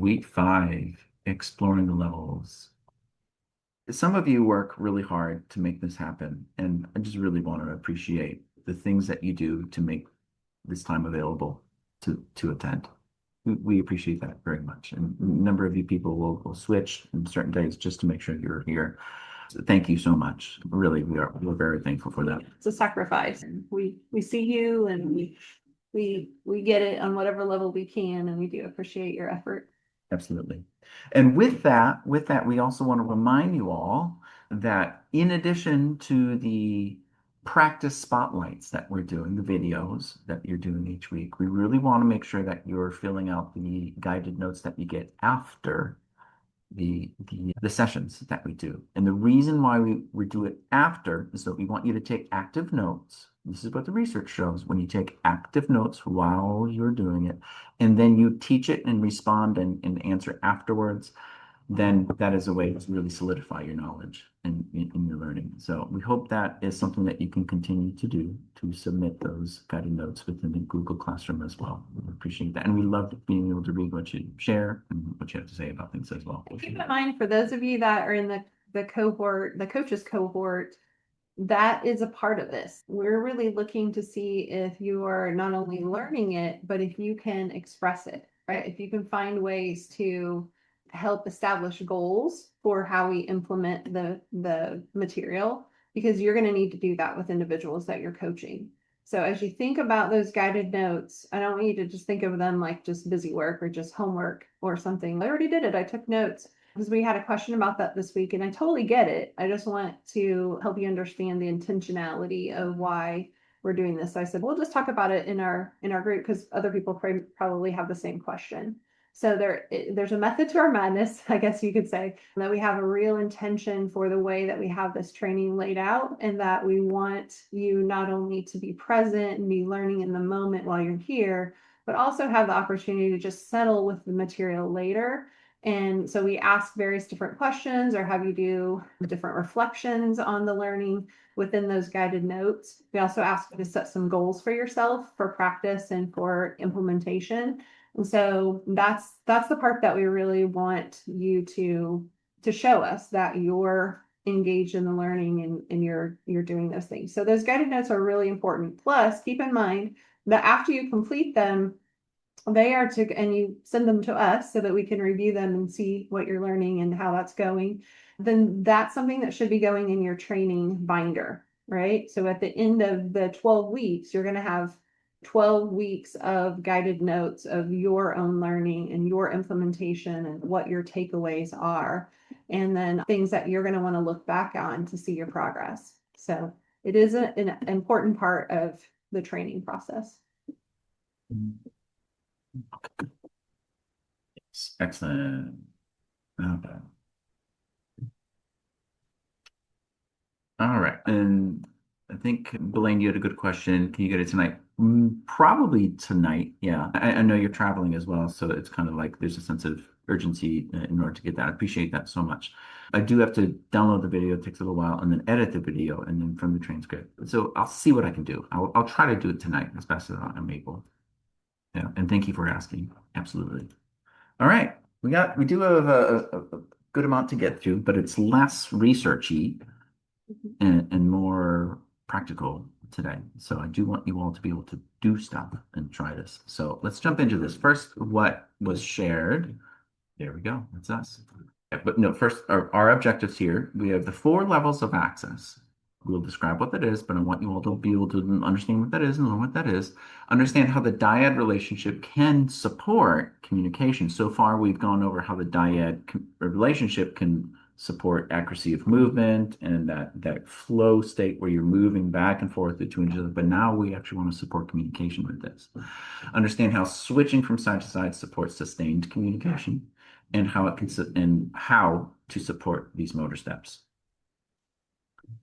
week 5, exploring the levels. Some of you work really hard to make this happen, and I just really want to appreciate the things that you do to make this time available to attend. We appreciate that very much. And a number of you people will switch on certain days just to make sure you're here. So thank you so much. Really, we're very thankful for that. It's a sacrifice. And we see you and we get it on whatever level we can, and we do appreciate your effort. Absolutely. And with that, we also want to remind you all that in addition to the practice spotlights that we're doing, the videos that you're doing each week, we really want to make sure that you're filling out the guided notes that you get after the sessions that we do. And the reason why we do it after is that we want you to take active notes. This is what the research shows. When you take active notes while you're doing it, and then you teach it and respond and answer afterwards, then that is a way to really solidify your knowledge and in your learning. So we hope that is something that you can continue to do, to submit those guided notes within the Google Classroom as well. We appreciate that. And we love being able to read what you share and what you have to say about things as well. Keep in mind, for those of you that are in the cohort, the coaches cohort, that is a part of this. We're really looking to see if you are not only learning it, but if you can express it, right? If you can find ways to help establish goals for how we implement the material, because you're going to need to do that with individuals that you're coaching. So as you think about those guided notes, I don't want you to just think of them like just busy work or just homework or something. I already did it. I took notes because we had a question about that this week, and I totally get it. I just want to help you understand the intentionality of why we're doing this. So I said, we'll just talk about it in our group because other people probably have the same question. So there's a method to our madness, I guess you could say, that we have a real intention for the way that we have this training laid out, and that we want you not only to be present and be learning in the moment while you're here, but also have the opportunity to just settle with the material later. And so we ask various different questions or have you do different reflections on the learning within those guided notes. We also ask you to set some goals for yourself for practice and for implementation. And so that's the part that we really want you to show us that you're engaged in the learning and you're doing those things. So those guided notes are really important. Plus, keep in mind that after you complete them, they are and you send them to us so that we can review them and see what you're learning and how that's going, then that's something that should be going in your training binder, right? So at the end of the 12 weeks, you're going to have 12 weeks of guided notes of your own learning and your implementation and what your takeaways are, and then things that you're going to want to look back on to see your progress. So it is an important part of the training process. Excellent. Okay. All right. And I think, Blaine, you had a good question. Can you get it tonight? Probably tonight. Yeah. I know you're traveling as well, so it's kind of like there's a sense of urgency in order to get that. I appreciate that so much. I do have to download the video. It takes a little while, and then edit the video, and then from the transcript. So I'll see what I can do. I'll try to do it tonight as best as I'm able. Yeah. And thank you for asking. Absolutely. All right. We do have a good amount to get through, but it's less researchy and more practical today. So I do want you all to be able to do stuff and try this. So let's jump into this. First, what was shared? There we go. That's us. Yeah, but no, first, our objectives here, we have the 4 levels of access. We'll describe what that is, but I want you all to be able to understand what that is and learn what that is. Understand how the dyad relationship can support communication. So far, we've gone over how the dyad relationship can support accuracy of movement and that flow state where you're moving back and forth between each other. But now we actually want to support communication with this. Understand how switching from side to side supports sustained communication and how it can and how to support these motor steps.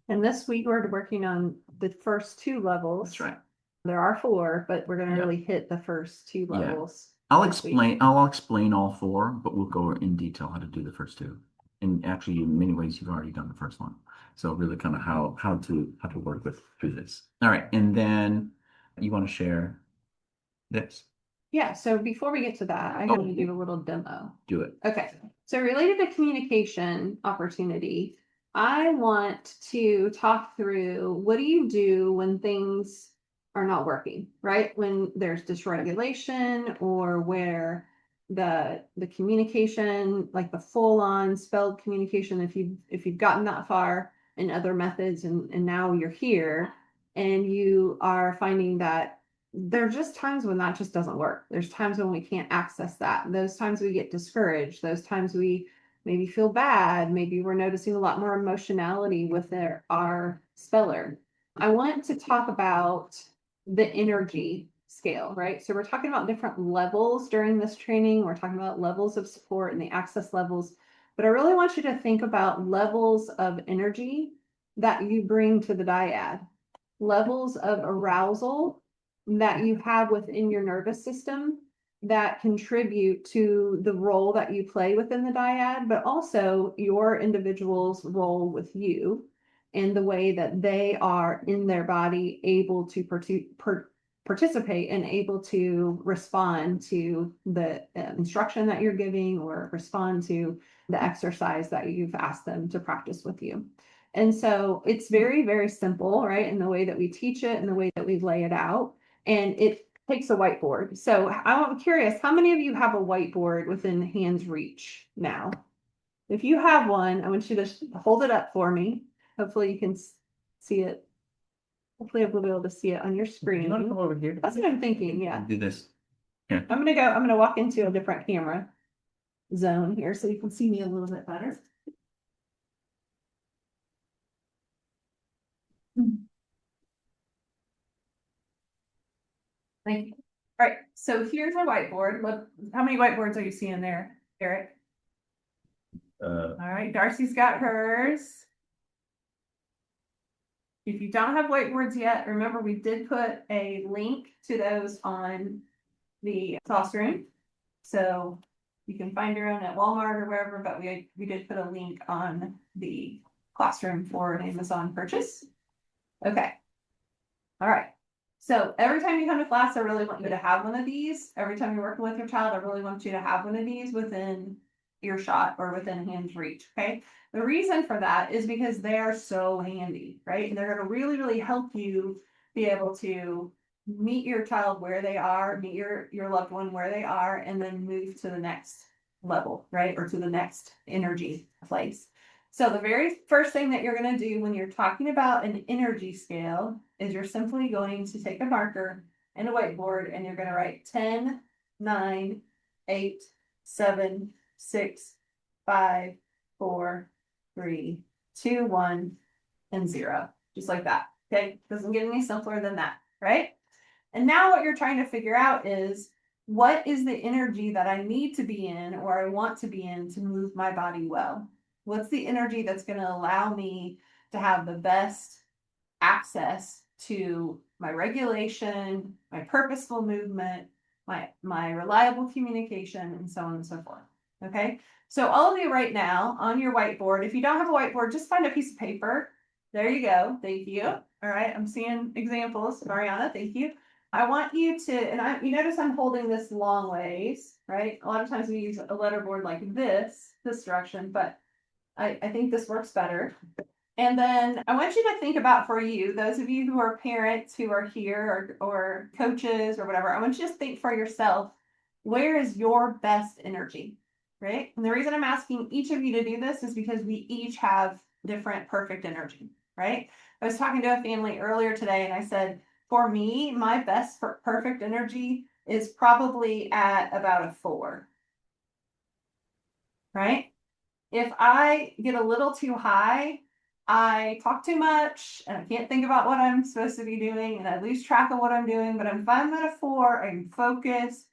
And this week we're working on the first 2 levels. That's right. There are 4, but we're going to really hit the first 2 levels. I'll explain all 4, but we'll go in detail how to do the first 2. And actually, in many ways, you've already done the first one. So really kind of how to work through this. All right. And then you want to share this. Yeah, so before we get to that, I gotta Oh. do a little demo. Do it. Okay, so related to communication opportunity, I want to talk through what do you do when things are not working, right? When there's dysregulation or where the communication, like the full-on spelled communication, if you've gotten that far in other methods and now you're here and you are finding that there are just times when that just doesn't work. There's times when we can't access that. Those times we get discouraged. Those times we maybe feel bad. Maybe we're noticing a lot more emotionality with our speller. I want to talk about the energy scale, right? So we're talking about different levels during this training. We're talking about levels of support and the access levels. But I really want you to think about levels of energy that you bring to the dyad, levels of arousal that you have within your nervous system that contribute to the role that you play within the dyad, but also your individual's role with you and the way that they are in their body able to participate and able to respond to the instruction that you're giving or respond to the exercise that you've asked them to practice with you. And so it's very, very simple, right? In the way that we teach it and the way that we lay it out. And it takes a whiteboard. So I'm curious, how many of you have a whiteboard within hand's reach now? If you have one, I want you to hold it up for me. Hopefully you can see it. Hopefully I will be able to see it on your screen. You want to come over here? That's what I'm thinking, yeah. Do this. I'm gonna walk into a different camera zone here so you can see me a little bit better. Thank you. All right, so here's my whiteboard. Look, how many whiteboards are you seeing there, Eric? All right, Darcy's got hers. If you don't have whiteboards yet, remember we did put a link to those on the classroom. So you can find your own at Walmart or wherever, but we did put a link on the classroom for an Amazon purchase. Okay. All right. So every time you come to class, I really want you to have one of these. Every time you're working with your child, I really want you to have one of these within earshot or within hand's reach. Okay. The reason for that is because they are so handy, right? And they're going to really, really help you be able to meet your child where they are, meet your loved one where they are, and then move to the next level, right? Or to the next energy place. So the very first thing that you're going to do when you're talking about an energy scale is you're simply going to take a marker and a whiteboard and you're going to write 10, 9, 8, 7, 6, 5, 4, 3, 2, 1, and 0. Just like that. Okay. Doesn't get any simpler than that, right? And now what you're trying to figure out is what is the energy that I need to be in or I want to be in to move my body well? What's the energy that's going to allow me to have the best access to my regulation, my purposeful movement, my reliable communication, and so on and so forth. Okay. So all of you right now on your whiteboard, if you don't have a whiteboard, just find a piece of paper. There you go. Thank you. All right. I'm seeing examples. Mariana, thank you. I want you to, and you notice I'm holding this long ways, right? A lot of times we use a letterboard like this direction, but I think this works better. And then I want you to think about for you, those of you who are parents who are here or coaches or whatever, I want you to think for yourself, where is your best energy, right? And the reason I'm asking each of you to do this is because we each have different perfect energy, right? I was talking to a family earlier today and I said, for me, my best perfect energy is probably at about a 4, right? If I get a little too high, I talk too much and I can't think about what I'm supposed to be doing and I lose track of what I'm doing. But if I'm at a 4, I can focus.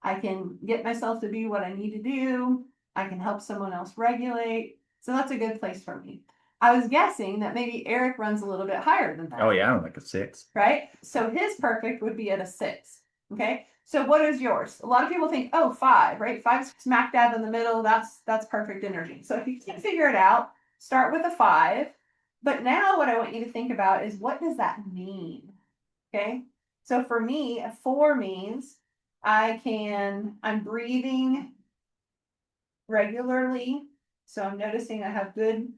I can get myself to do what I need to do. I can help someone else regulate. So that's a good place for me. I was guessing that maybe Eric runs a little bit higher than that. Oh yeah, I'm like a 6. Right? So his perfect would be at a 6. Okay. So what is yours? A lot of people think, oh, 5, right? 5's smack dab in the middle. That's perfect energy. So if you can't figure it out, start with a 5. But now what I want you to think about is what does that mean? Okay. So for me, a 4 means I'm breathing regularly. So I'm noticing I have good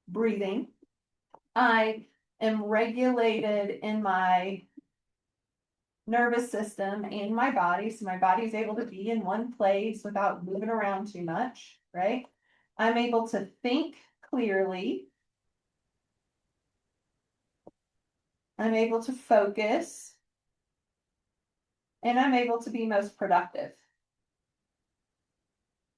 breathing. I am regulated in my nervous system and my body. So my body is able to be in one place without moving around too much, right? I'm able to think clearly. I'm able to focus. And I'm able to be most productive.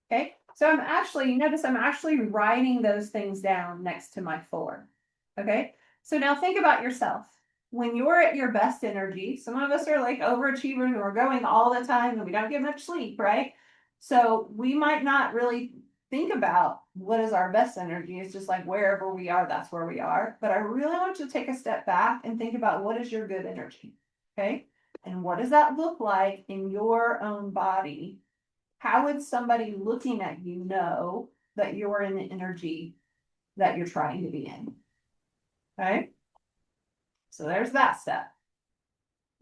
Okay, so you notice I'm actually writing those things down next to my 4. Okay, so now think about yourself. When you're at your best energy, some of us are like overachievers and we're going all the time and we don't get much sleep, right? So we might not really think about what is our best energy. It's just like wherever we are, that's where we are. But I really want you to take a step back and think about what is your good energy. Okay, and what does that look like in your own body? How would somebody looking at you know that you're in the energy that you're trying to be in? Okay. So there's that step.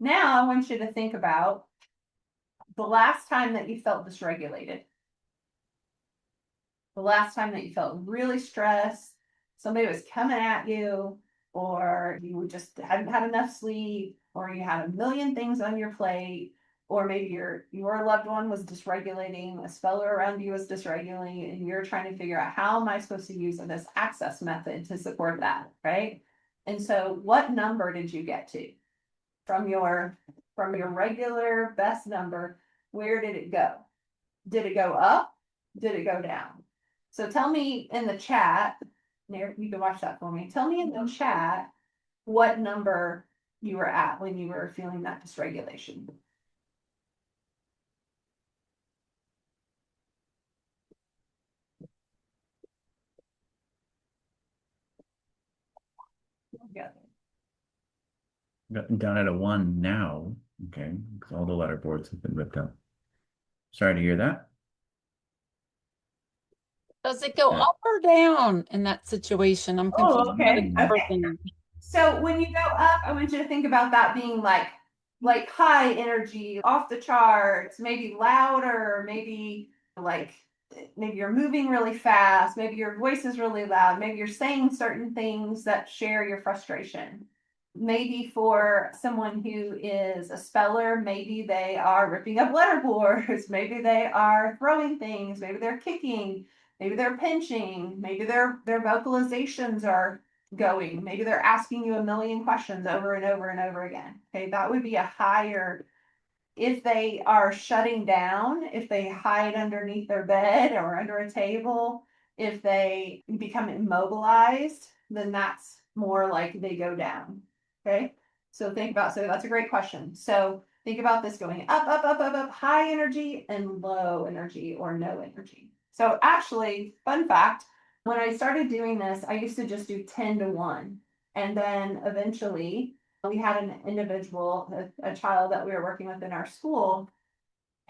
Now I want you to think about the last time that you felt dysregulated, the last time that you felt really stressed, somebody was coming at you, or you just hadn't had enough sleep, or you had a million things on your plate, or maybe your loved one was dysregulating, a speller around you was dysregulating, and you're trying to figure out how am I supposed to use this access method to support that, right? And so what number did you get to from your regular best number? Where did it go? Did it go up? Did it go down? So tell me in the chat, you can watch that for me. Tell me in the chat what number you were at when you were feeling that dysregulation. Yeah. Down at a 1 now. Okay, because all the letter boards have been ripped up. Sorry to hear that. Does it go Yeah. up or down in that situation? I'm confused. Oh, okay. about Okay. everything. So when you go up, I want you to think about that being like high energy, off the charts, maybe louder, maybe like maybe you're moving really fast, maybe your voice is really loud, maybe you're saying certain things that share your frustration. Maybe for someone who is a speller, maybe they are ripping up letterboards, maybe they are throwing things, maybe they're kicking, maybe they're pinching, maybe their vocalizations are going. Maybe they're asking you a million questions over and over and over again. Okay, that would be a higher. If they are shutting down, if they hide underneath their bed or under a table, if they become immobilized, then that's more like they go down. Okay, so that's a great question. So think about this going up, up, up, up, up, high energy and low energy or no energy. So actually, fun fact, when I started doing this, I used to just do 10 to 1. And then eventually we had an individual, a child that we were working with in our school,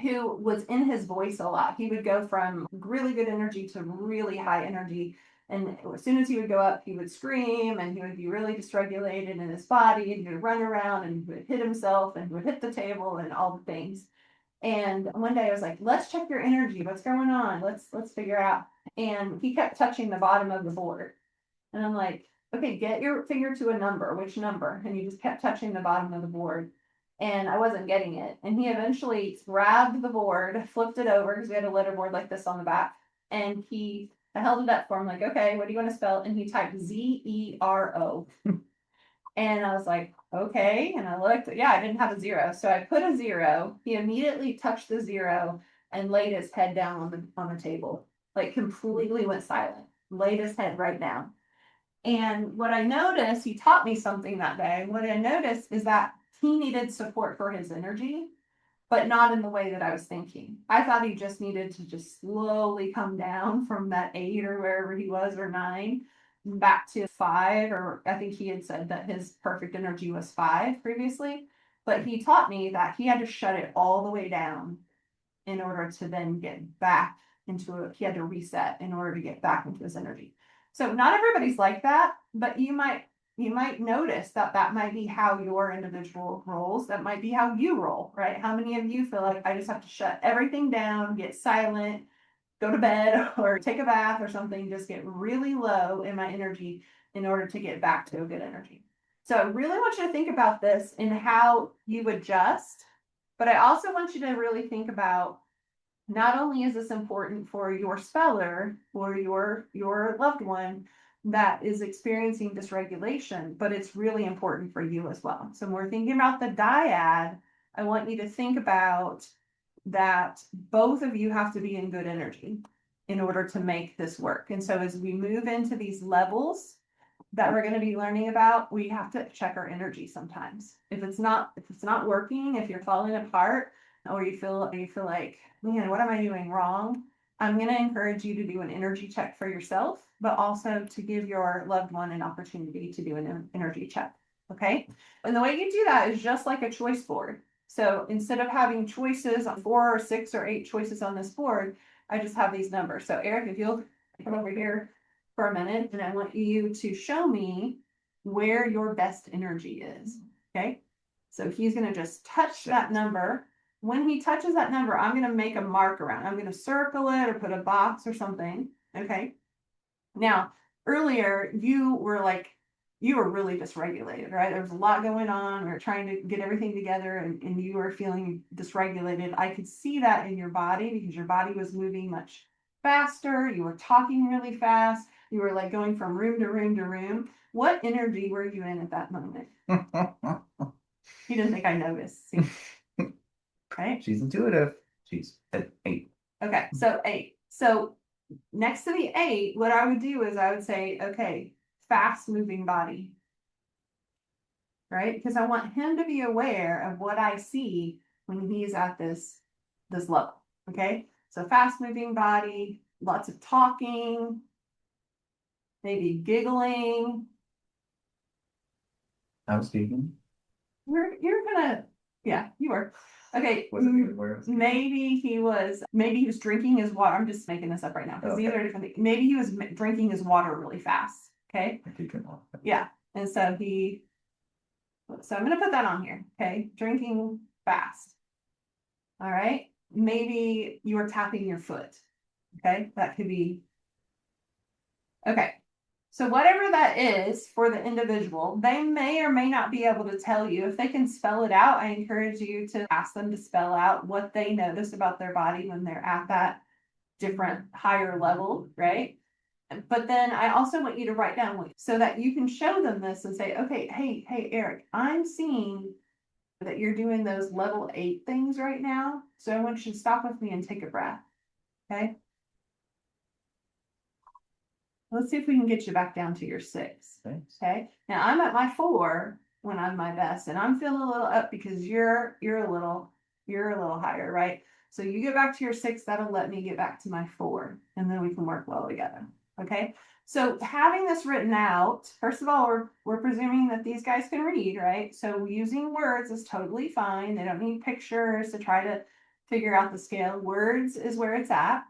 who was in his voice a lot. He would go from really good energy to really high energy. And as soon as he would go up, he would scream and he would be really dysregulated in his body and he would run around and he would hit himself and he would hit the table and all the things. And one day I was like, let's check your energy. What's going on? Let's figure out. And he kept touching the bottom of the board. And I'm like, okay, get your finger to a number. Which number? And he just kept touching the bottom of the board. And I wasn't getting it. And he eventually grabbed the board, flipped it over because we had a letter board like this on the back. And I held it up for him, like, okay, what do you want to spell? And he typed ZERO. And I was like, okay. And I looked, yeah, I didn't have a 0. So I put a 0. He immediately touched the 0 and laid his head down on the table, like completely went silent, laid his head right down. And what I noticed, he taught me something that day. What I noticed is that he needed support for his energy, but not in the way that I was thinking. I thought he just needed to just slowly come down from that 8 or wherever he was, or 9, back to 5, or I think he had said that his perfect energy was 5 previously. But he taught me that he had to shut it all the way down in order to then get back into it. He had to reset in order to get back into his energy. So not everybody's like that, but you might you might notice that that might be how your individual rolls. That might be how you roll, right? How many of you feel like I just have to shut everything down, get silent, go to bed or take a bath or something, just get really low in my energy in order to get back to a good energy. So I really want you to think about this and how you adjust, but I also want you to really think about not only is this important for your speller or your loved one that is experiencing dysregulation, but it's really important for you as well. So when we're thinking about the dyad, I want you to think about that both of you have to be in good energy in order to make this work. And so as we move into these levels that we're going to be learning about, we have to check our energy sometimes. If it's not working, if you're falling apart, or you feel like, man, what am I doing wrong? I'm going to encourage you to do an energy check for yourself, but also to give your loved one an opportunity to do an energy check. Okay. And the way you do that is just like a choice board. So instead of having choices, 4 or 6 or 8 choices on this board, I just have these numbers. So Eric, if you'll come over here for a minute, and I want you to show me where your best energy is. Okay. So he's going to just touch that number. When he touches that number, I'm going to make a mark around. I'm going to circle it or put a box or something. Okay. Now, earlier you were really dysregulated, right? There was a lot going on. We were trying to get everything together and you were feeling dysregulated. I could see that in your body because your body was moving much faster. You were talking really fast. You were like going from room to room to room. What energy were you in at that moment? He didn't think I noticed. See? Right? She's intuitive. She's at 8. Okay, so 8. So next to the 8, what I would do is I would say, okay, fast moving body. Right? Because I want him to be aware of what I see when he's at this level. Okay, so fast moving body, lots of talking, maybe giggling. I was speaking. You're gonna, yeah, you were. Okay, Was it even worse? maybe he was drinking his water. I'm just making this up right now because these Okay. are different things. Maybe he was drinking his water really fast. Okay. I did drink water. Yeah. And so I'm gonna put that on here. Okay. Drinking fast. All right. Maybe you were tapping your foot. Okay. That could be. Okay. So whatever that is for the individual, they may or may not be able to tell you. If they can spell it out, I encourage you to ask them to spell out what they notice about their body when they're at that different higher level, right? But then I also want you to write down so that you can show them this and say, okay, hey, Eric, I'm seeing that you're doing those level 8 things right now. So I want you to stop with me and take a breath. Okay. Let's see if we can get you back down to your 6. Thanks. Okay. Now I'm at my 4 when I'm my best, and I'm feeling a little up because you're a little higher, right? So you get back to your 6, that'll let me get back to my 4, and then we can work well together. Okay. So having this written out, first of all, we're presuming that these guys can read, right? So using words is totally fine. They don't need pictures to try to figure out the scale. Words is where it's at.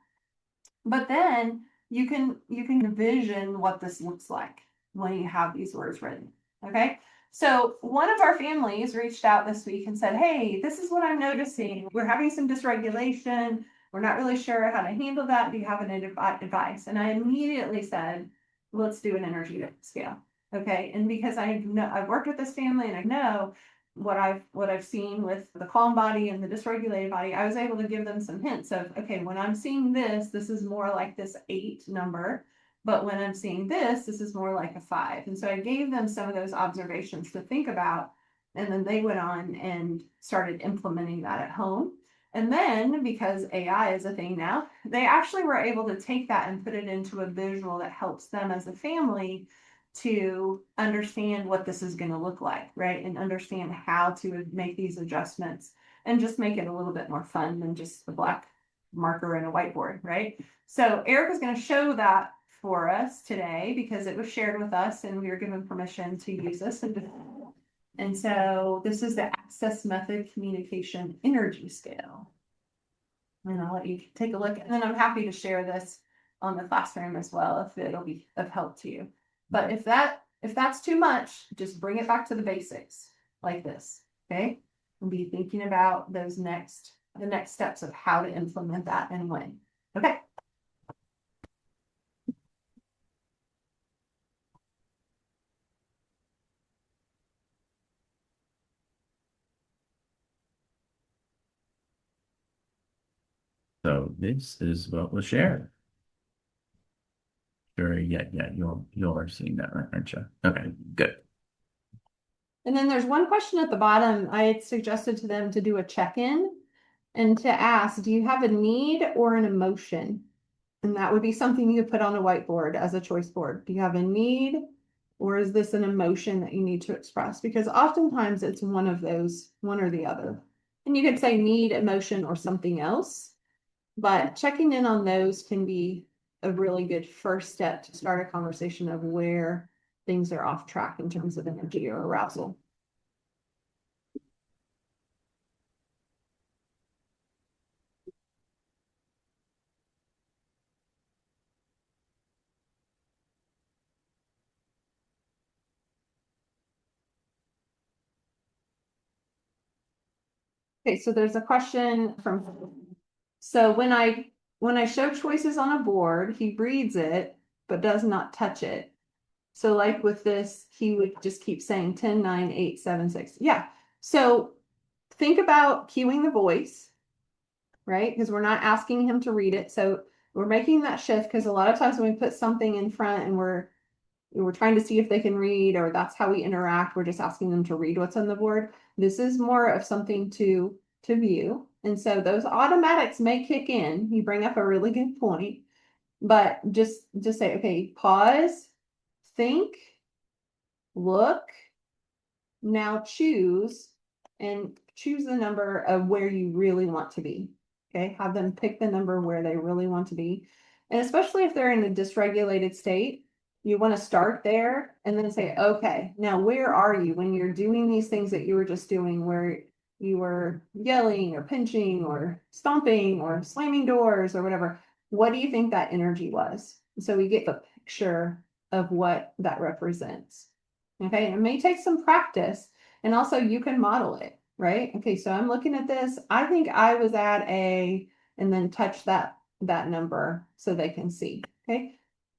But then you can envision what this looks like when you have these words written. Okay. So one of our families reached out this week and said, hey, this is what I'm noticing. We're having some dysregulation. We're not really sure how to handle that. Do you have any advice? And I immediately said, let's do an energy scale. Okay. And because I've worked with this family and I know what I've seen with the calm body and the dysregulated body, I was able to give them some hints of, okay, when I'm seeing this is more like this 8 number, but when I'm seeing this is more like a 5. And so I gave them some of those observations to think about, and then they went on and started implementing that at home. And then because AI is a thing now, they actually were able to take that and put it into a visual that helps them as a family to understand what this is going to look like, right? And understand how to make these adjustments and just make it a little bit more fun than just a black marker and a whiteboard, right? So Eric is going to show that for us today because it was shared with us and we were given permission to use this. And so this is the Access Method Communication Energy Scale. And I'll let you take a look. And then I'm happy to share this on the classroom as well if it'll be of help to you. But if that If that's too much, just bring it back to the basics like this, okay? And be thinking about the next steps of how to implement that and when. Okay. So this is what was shared. Sure, yeah, you're seeing that, right, aren't you? Okay, good. And then there's one question at the bottom. I had suggested to them to do a check-in and to ask, do you have a need or an emotion? And that would be something you could put on a whiteboard as a choice board. Do you have a need or is this an emotion that you need to express? Because oftentimes it's one of those, one or the other. And you could say need, emotion, or something else. But checking in on those can be a really good first step to start a conversation of where things are off track in terms of energy or arousal. Okay, so there's a question so when I show choices on a board, he reads it, but does not touch it. So like with this, he would just keep saying 10, 9, 8, 7, 6. Yeah. So think about cueing the voice, right? Because we're not asking him to read it. So we're making that shift because a lot of times when we put something in front and we're trying to see if they can read or that's how we interact, we're just asking them to read what's on the board. This is more of something to view. And so those automatics may kick in. You bring up a really good point, but just say, okay, pause, think, look, now choose and choose the number of where you really want to be. Okay, have them pick the number where they really want to be. And especially if they're in a dysregulated state, you want to start there and then say, okay, now where are you when you're doing these things that you were just doing where you were yelling or pinching or stomping or slamming doors or whatever? What do you think that energy was? So we get the picture of what that represents. Okay, it may take some practice and also you can model it, right? Okay, so I'm looking at this. I think I was at a, and then touch that number so they can see. Okay.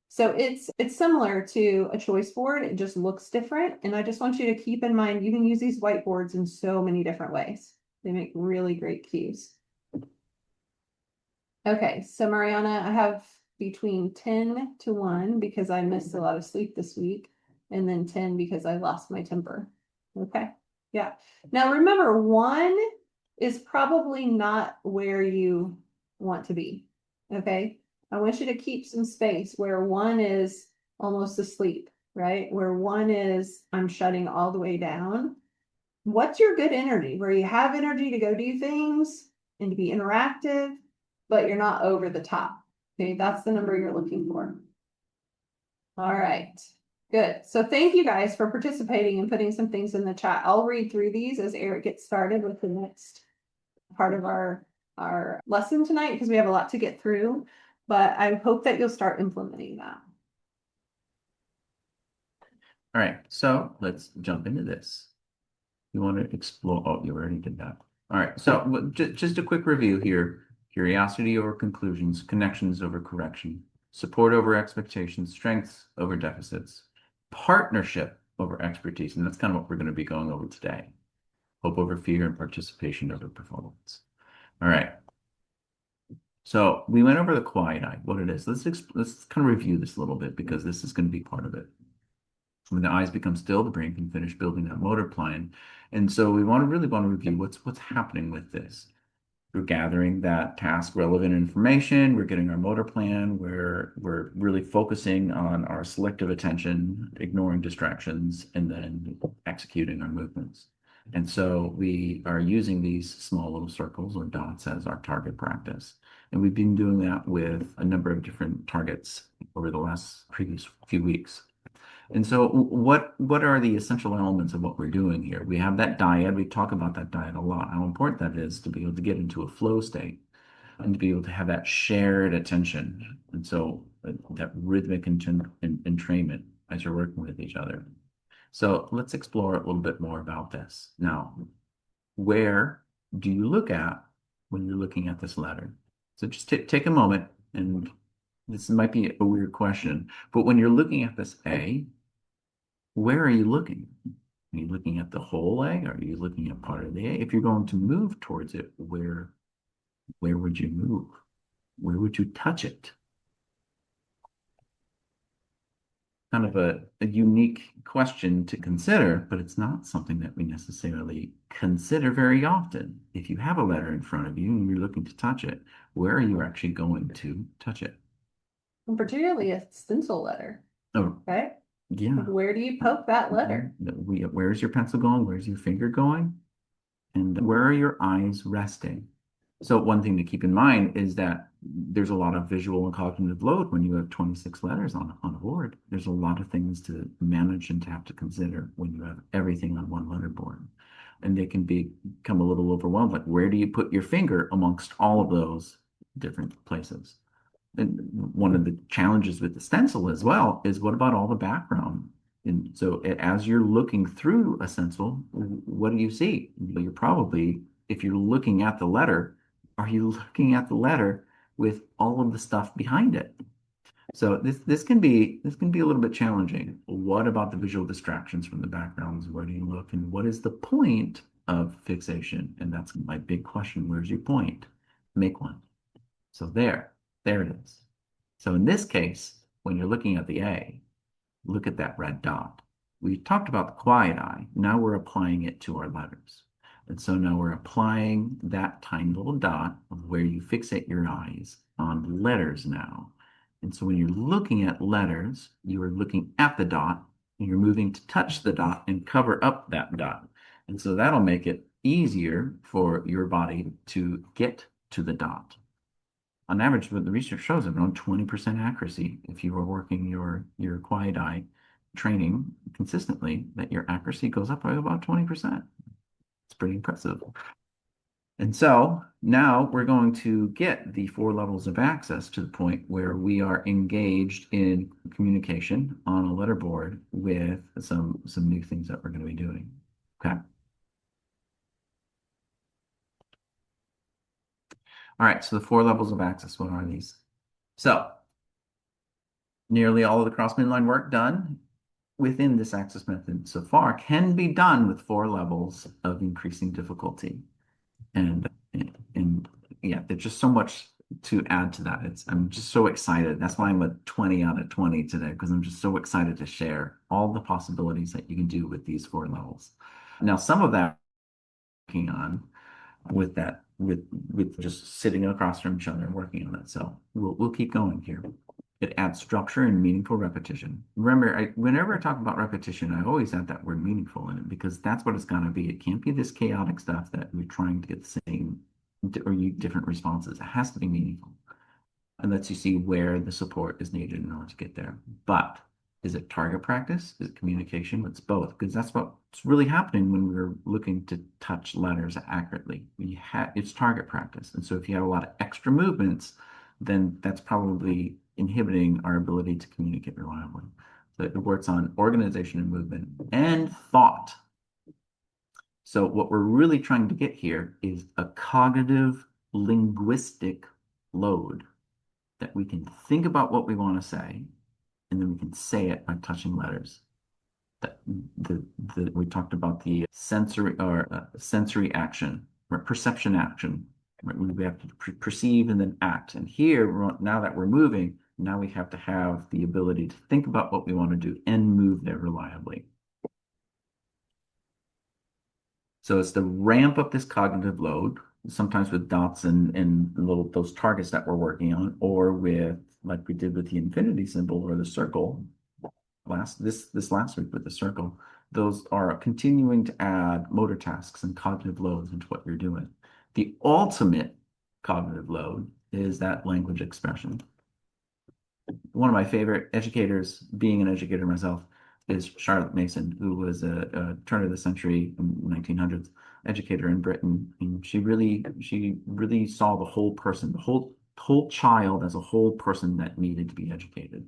So it's similar to a choice board. It just looks different. And I just want you to keep in mind, you can use these whiteboards in so many different ways. They make really great cues. Okay, so Mariana, I have between 10 to 1 because I missed a lot of sleep this week, and then 10 because I lost my temper. Okay, yeah. Now remember, 1 is probably not where you want to be. Okay, I want you to keep some space where 1 is almost asleep, right? Where 1 is I'm shutting all the way down. What's your good energy? Where you have energy to go do things and to be interactive, but you're not over the top. Okay, that's the number you're looking for. All right, good. So thank you guys for participating and putting some things in the chat. I'll read through these as Eric gets started with the next part of our lesson tonight because we have a lot to get through, but I hope that you'll start implementing that. All right, so let's jump into this. You want to explore, oh, you already did that. All right, so just a quick review here. Curiosity over conclusions, connections over correction, support over expectations, strengths over deficits, partnership over expertise. And that's kind of what we're going to be going over today. Hope over fear and participation over performance. All right. So we went over the quiet eye, what it is. Let's kind of review this a little bit because this is going to be part of it. When the eyes become still, the brain can finish building that motor plan. And so we really want to review what's happening with this. We're gathering that task relevant information. We're getting our motor plan. We're really focusing on our selective attention, ignoring distractions, and then executing our movements. And so we are using these small little circles or dots as our target practice. And we've been doing that with a number of different targets over the previous few weeks. And so what are the essential elements of what we're doing here? We have that dyad. We talk about that dyad a lot, how important that is to be able to get into a flow state and to be able to have that shared attention. And so that rhythmic entrainment as you're working with each other. So let's explore a little bit more about this. Now, where do you look at when you're looking at this letter? So just take a moment, and this might be a weird question, but when you're looking at this A, where are you looking? Are you looking at the whole A? Are you looking at part of the A? If you're going to move towards it, where would you move? Where would you touch it? Kind of a unique question to consider, but it's not something that we necessarily consider very often. If you have a letter in front of you and you're looking to touch it, where are you actually going to touch it? And particularly a stencil letter, Oh, okay? yeah. Like, where do you poke that letter? Where's your pencil going? Where's your finger going? And where are your eyes resting? So one thing to keep in mind is that there's a lot of visual and cognitive load when you have 26 letters on a board. There's a lot of things to manage and to have to consider when you have everything on one letter board. And they can become a little overwhelmed. Like, where do you put your finger amongst all of those different places? And one of the challenges with the stencil as well is, what about all the background? And so as you're looking through a stencil, what do you see? You're probably, if you're looking at the letter, are you looking at the letter with all of the stuff behind it? So this can be a little bit challenging. What about the visual distractions from the backgrounds? Where do you look, and what is the point of fixation? And that's my big question. Where's your point? Make one. So there it is. So in this case, when you're looking at the A, look at that red dot. We talked about the quiet eye. Now we're applying it to our letters. And so now we're applying that tiny little dot of where you fixate your eyes on letters now. And so when you're looking at letters, you are looking at the dot, and you're moving to touch the dot and cover up that dot. And so that'll make it easier for your body to get to the dot. On average, what the research shows, around 20% accuracy. If you are working your quiet eye training consistently, that your accuracy goes up by about 20%. It's pretty impressive. And so now we're going to get the 4 levels of access to the point where we are engaged in communication on a letter board with some new things that we're going to be doing. Okay. All right, so the 4 levels of access, what are these? So nearly all of the cross midline work done within this access method so far can be done with 4 levels of increasing difficulty. And yeah, there's just so much to add to that. I'm just so excited. That's why I'm a 20 out of 20 today, because I'm just so excited to share all the possibilities that you can do with these 4 levels. Now, some of that I'm working on with that, with just sitting across from each other and working on it. So we'll keep going here. It adds structure and meaningful repetition. Remember, whenever I talk about repetition, I always add that word meaningful in it, because that's what it's going to be. It can't be this chaotic stuff that we're trying to get the same or different responses. It has to be meaningful, and lets you see where the support is needed in order to get there. But is it target practice? Is it communication? It's both, because that's what's really happening when we're looking to touch letters accurately. It's target practice. And so if you have a lot of extra movements, then that's probably inhibiting our ability to communicate reliably. So it works on organization and movement and thought. So what we're really trying to get here is a cognitive linguistic load, that we can think about what we want to say, and then we can say it by touching letters. We talked about the sensory action, or perception action. Right? We have to perceive and then act. And here, now that we're moving, now we have to have the ability to think about what we want to do and move there reliably. So it's to ramp up this cognitive load, sometimes with dots and little those targets that we're working on, or with, like we did with the infinity symbol or the circle this last week with the circle. Those are continuing to add motor tasks and cognitive loads into what you're doing. The ultimate cognitive load is that language expression. One of my favorite educators, being an educator myself, is Charlotte Mason, who was a turn of the century 1900s educator in Britain. And she really saw the whole person, the whole child as a whole person that needed to be educated.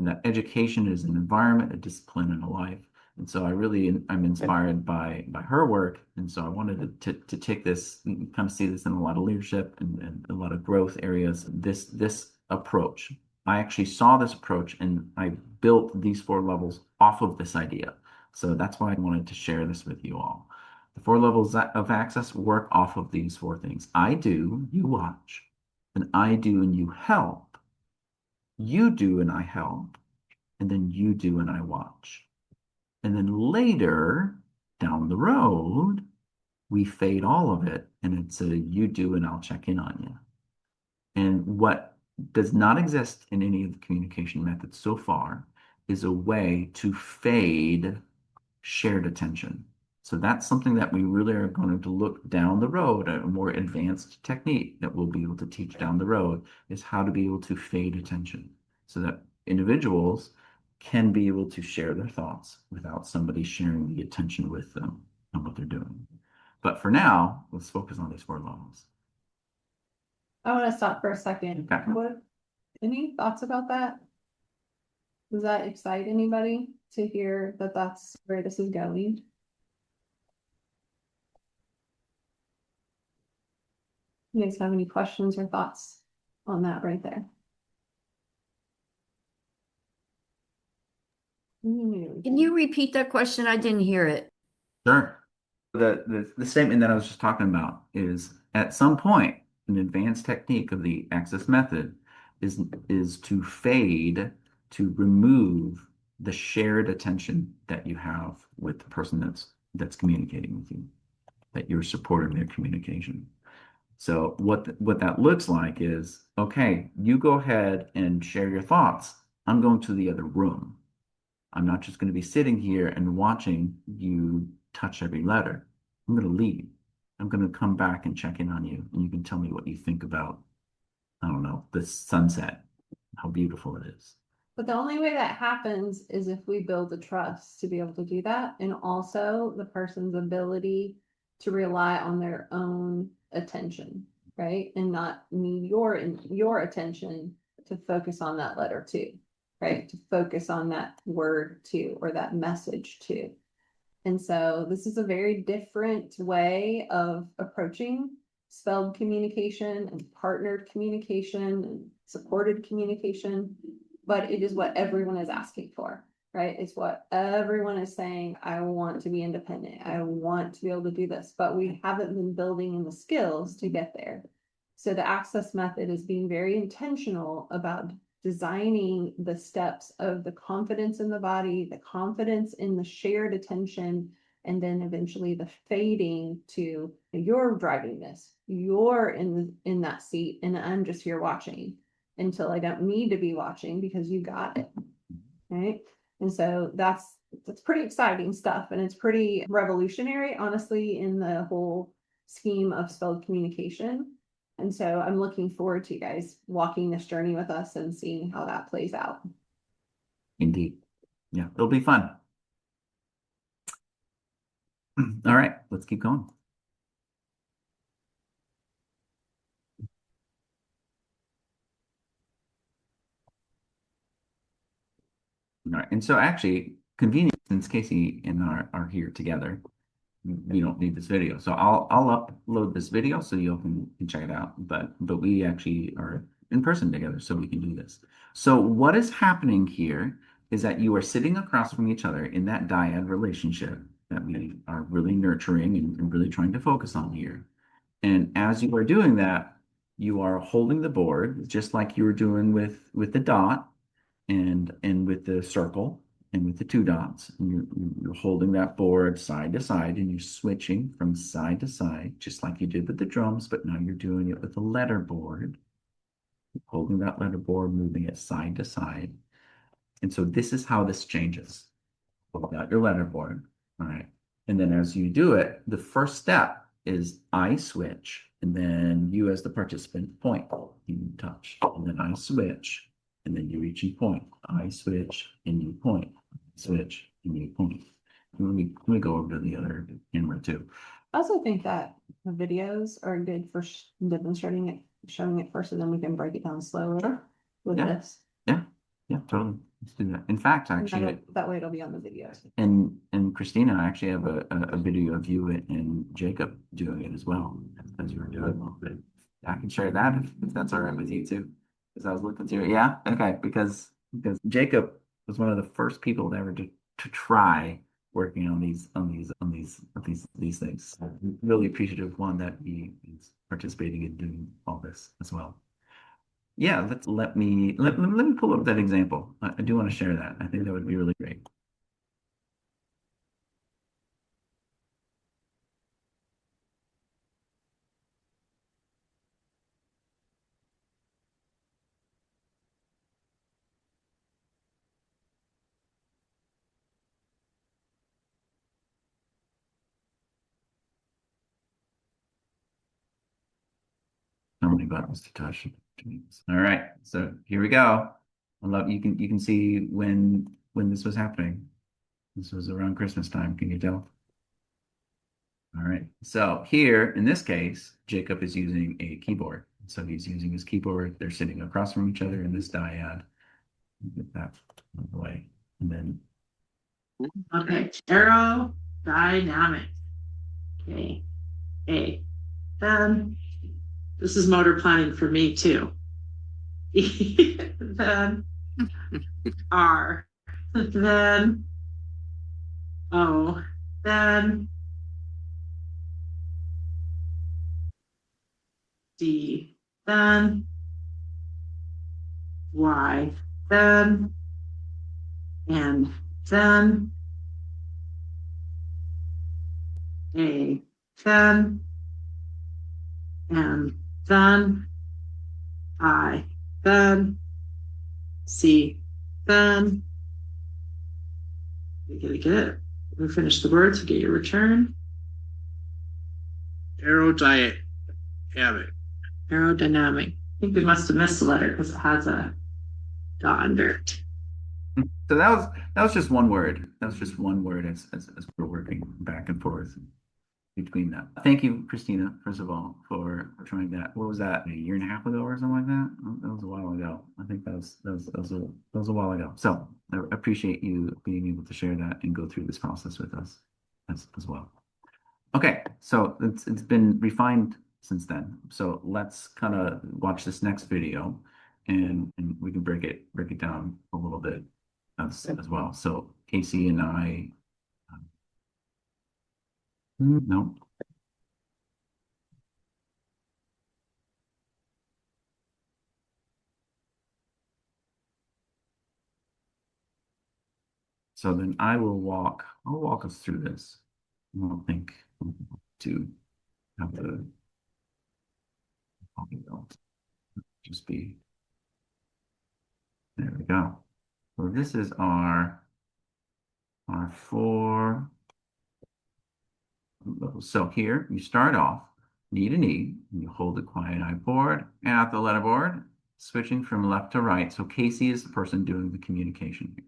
and that education is an environment, a discipline, and a life. And so I'm inspired by her work. And so I wanted to take this and kind of see this in a lot of leadership and a lot of growth areas. This approach, I actually saw this approach and I built these 4 levels off of this idea. So that's why I wanted to share this with you all. The 4 levels of access work off of these 4 things. I do, you watch, and I do and you help. You do and I help, and then you do and I watch. And then later, down the road, we fade all of it, and it's a you do and I'll check in on you. And what does not exist in any of the communication methods so far is a way to fade shared attention. So that's something that we really are going to look down the road, a more advanced technique that we'll be able to teach down the road is how to be able to fade attention so that individuals can be able to share their thoughts without somebody sharing the attention with them on what they're doing. But for now, let's focus on these 4 levels. I want to stop for a second. Okay. Any thoughts about that? Does that excite anybody to hear that that's where this is going? You guys have any questions or thoughts on that right there? Can you repeat that question? I didn't hear it. Sure. The statement that I was just talking about is at some point, an advanced technique of the access method is to fade, to remove the shared attention that you have with the person that's communicating with you, that you're supporting their communication. So what that looks like is, okay, you go ahead and share your thoughts. I'm going to the other room. I'm not just going to be sitting here and watching you touch every letter. I'm going to leave. I'm going to come back and check in on you, and you can tell me what you think about, I don't know, the sunset, how beautiful it is. But the only way that happens is if we build the trust to be able to do that, and also the person's ability to rely on their own attention, right? And not need your attention to focus on that letter too, right? To focus on that word too, or that message too. And so this is a very different way of approaching spelled communication and partnered communication and supported communication, but it is what everyone is asking for, right? It's what everyone is saying. I want to be independent. I want to be able to do this, but we haven't been building in the skills to get there. So the access method is being very intentional about designing the steps of the confidence in the body, the confidence in the shared attention, and then eventually the fading to you're driving this, you're in that seat, and I'm just here watching until I don't need to be watching because you got it, right? And so that's pretty exciting stuff, and it's pretty revolutionary, honestly, in the whole scheme of spelled communication. And so I'm looking forward to you guys walking this journey with us and seeing how that plays out. Indeed. Yeah, it'll be fun. All right, let's keep going. All right, and so actually, convenience, since Casey and I are here together, we don't need this video. So I'll upload this video so you can check it out. But we actually are in person together, so we can do this. So what is happening here is that you are sitting across from each other in that dyad relationship that we are really nurturing and really trying to focus on here. And as you are doing that, you are holding the board just like you were doing with the dot and with the circle and with the 2 dots. And you're holding that board side to side and you're switching from side to side, just like you did with the drums, but now you're doing it with the letter board. Holding that letter board, moving it side to side. And so this is how this changes. Hold out your letter board. All right. And then as you do it, the first step is I switch, and then you as the participant point, you touch, and then I switch, and then you reach and point. I switch and you point. Switch and you point. Let me go over to the other camera too. I also think that the videos are good for demonstrating it, showing it first, and then we can break it down slower with Yeah. this. Yeah, totally. let's do that. In fact, And actually, that way it'll be on the video. and Christina, I actually have a video of you and Jacob doing it as well, as you were doing a little bit. I can share that if that's all right with you too. Because I was looking through it. Yeah, okay, because Jacob was one of the first people ever to try working on these things. So I'm really appreciative, one, that he is participating in doing all this as well. Yeah, let me pull up that example. I do want to share that. I think that would be really great. So many buttons to touch. All right, so here we go. I love you can see when this was happening. This was around Christmas time. Can you tell? All right. So here in this case, Jacob is using a keyboard. So he's using his keyboard. They're sitting across from each other in this dyad. Get that out of the way, and then Okay, aerodynamic. Okay, A. Then this is motor planning for me too. Then R. Then O. Then D. Then Y. Then and then A. Then and then I. Then C. Then you gotta get it. We finish the words, you get your return. Aerodynamic. Aerodynamic. I think we must have missed a letter because it has a dot under it. so that was just one word. That was just one word as we're working back and forth between them. Thank you, Christina, first of all, for trying that. What was that, a year and a half ago or something like that? That was a while ago. I think that was a while ago. So I appreciate you being able to share that and go through this process with us as well. Okay, so it's been refined since then. So let's kind of watch this next video and we can break it down a little bit as well. So Casey and I no. So then I'll walk us through this. I don't think to have the just be there we go. So this is our 4 levels. So here you start off knee to knee, and you hold the quiet eye board at the letterboard, switching from left to right. So Casey is the person doing the communication here.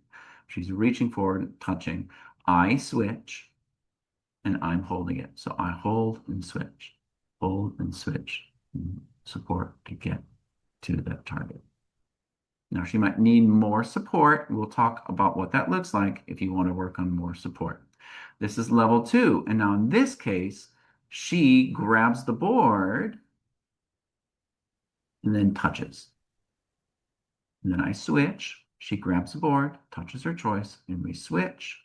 She's reaching forward, touching. I switch, and I'm holding it. So I hold and switch, and support to get to that target. Now she might need more support. We'll talk about what that looks like if you want to work on more support. This is level 2. And now in this case, she grabs the board and then touches. And then I switch. She grabs the board, touches her choice, and we switch.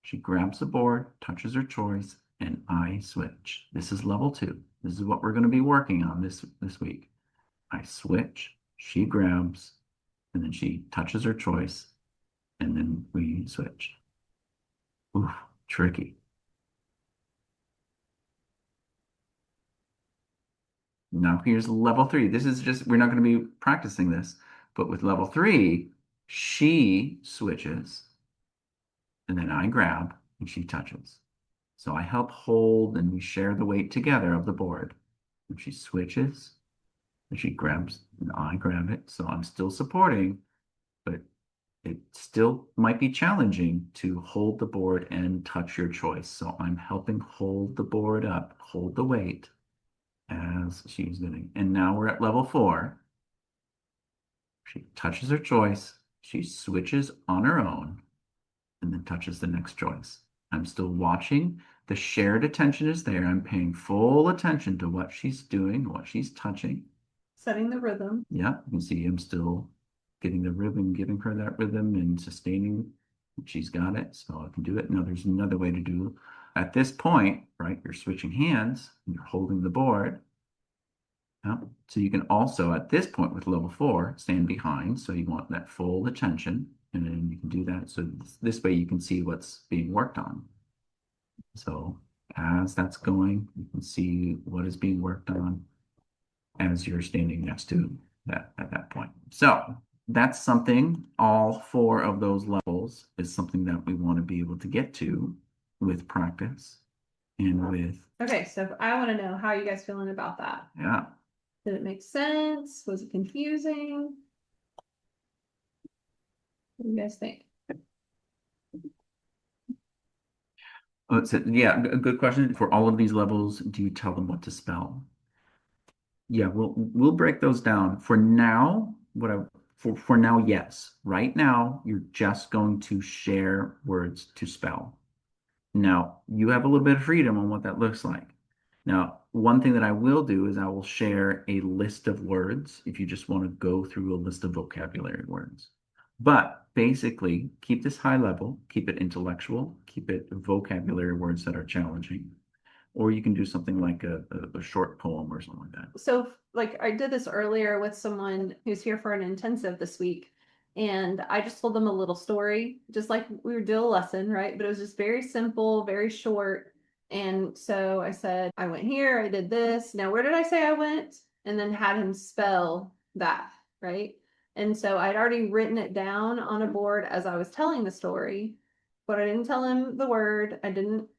She grabs the board, touches her choice, and I switch. This is level 2. This is what we're going to be working on this week. I switch, she grabs, and then she touches her choice, and then we switch. Oof, tricky. Now here's level 3. This is just, we're not going to be practicing this, but with level 3, she switches, and then I grab, and she touches. So I help hold, and we share the weight together of the board. And she switches, and she grabs, and I grab it. So I'm still supporting, but it still might be challenging to hold the board and touch your choice. So I'm helping hold the board up, hold the weight as she's doing. And now we're at level 4. She touches her choice, She switches on her own and then touches the next choice. I'm still watching. The shared attention is there. I'm paying full attention to what she's doing, what she's touching. Setting the rhythm. Yeah, you can see I'm still getting the rhythm, giving her that rhythm and sustaining. She's got it, so I can do it. Now there's another way to do. At this point, right, you're switching hands and you're holding the board. Yeah. So you can also, at this point with level 4, stand behind. So you want that full attention, and then you can do that. So this way you can see what's being worked on. So as that's going, you can see what is being worked on as you're standing next to that at that point. So that's something, all 4 of those levels is something that we want to be able to get to with practice and with, Okay, so I want to know how you guys feeling about that. yeah. Did it make sense? Was it confusing? What do you guys think? Oh, yeah, a good question. For all of these levels, do you tell them what to spell? Yeah, we'll break those down. For now, for now, yes. Right now, you're just going to share words to spell. Now, you have a little bit of freedom on what that looks like. Now, one thing that I will do is I will share a list of words if you just want to go through a list of vocabulary words. But basically, keep this high level, keep it intellectual, keep it vocabulary words that are challenging. Or you can do something like a short poem or something like that. So like I did this earlier with someone who's here for an intensive this week. And I just told them a little story, just like we would do a lesson, right? But it was just very simple, very short. And so I said, I went here, I did this. Now, where did I say I went? And then had him spell that, right? And so I'd already written it down on a board as I was telling the story, but I didn't tell him the word. I didn't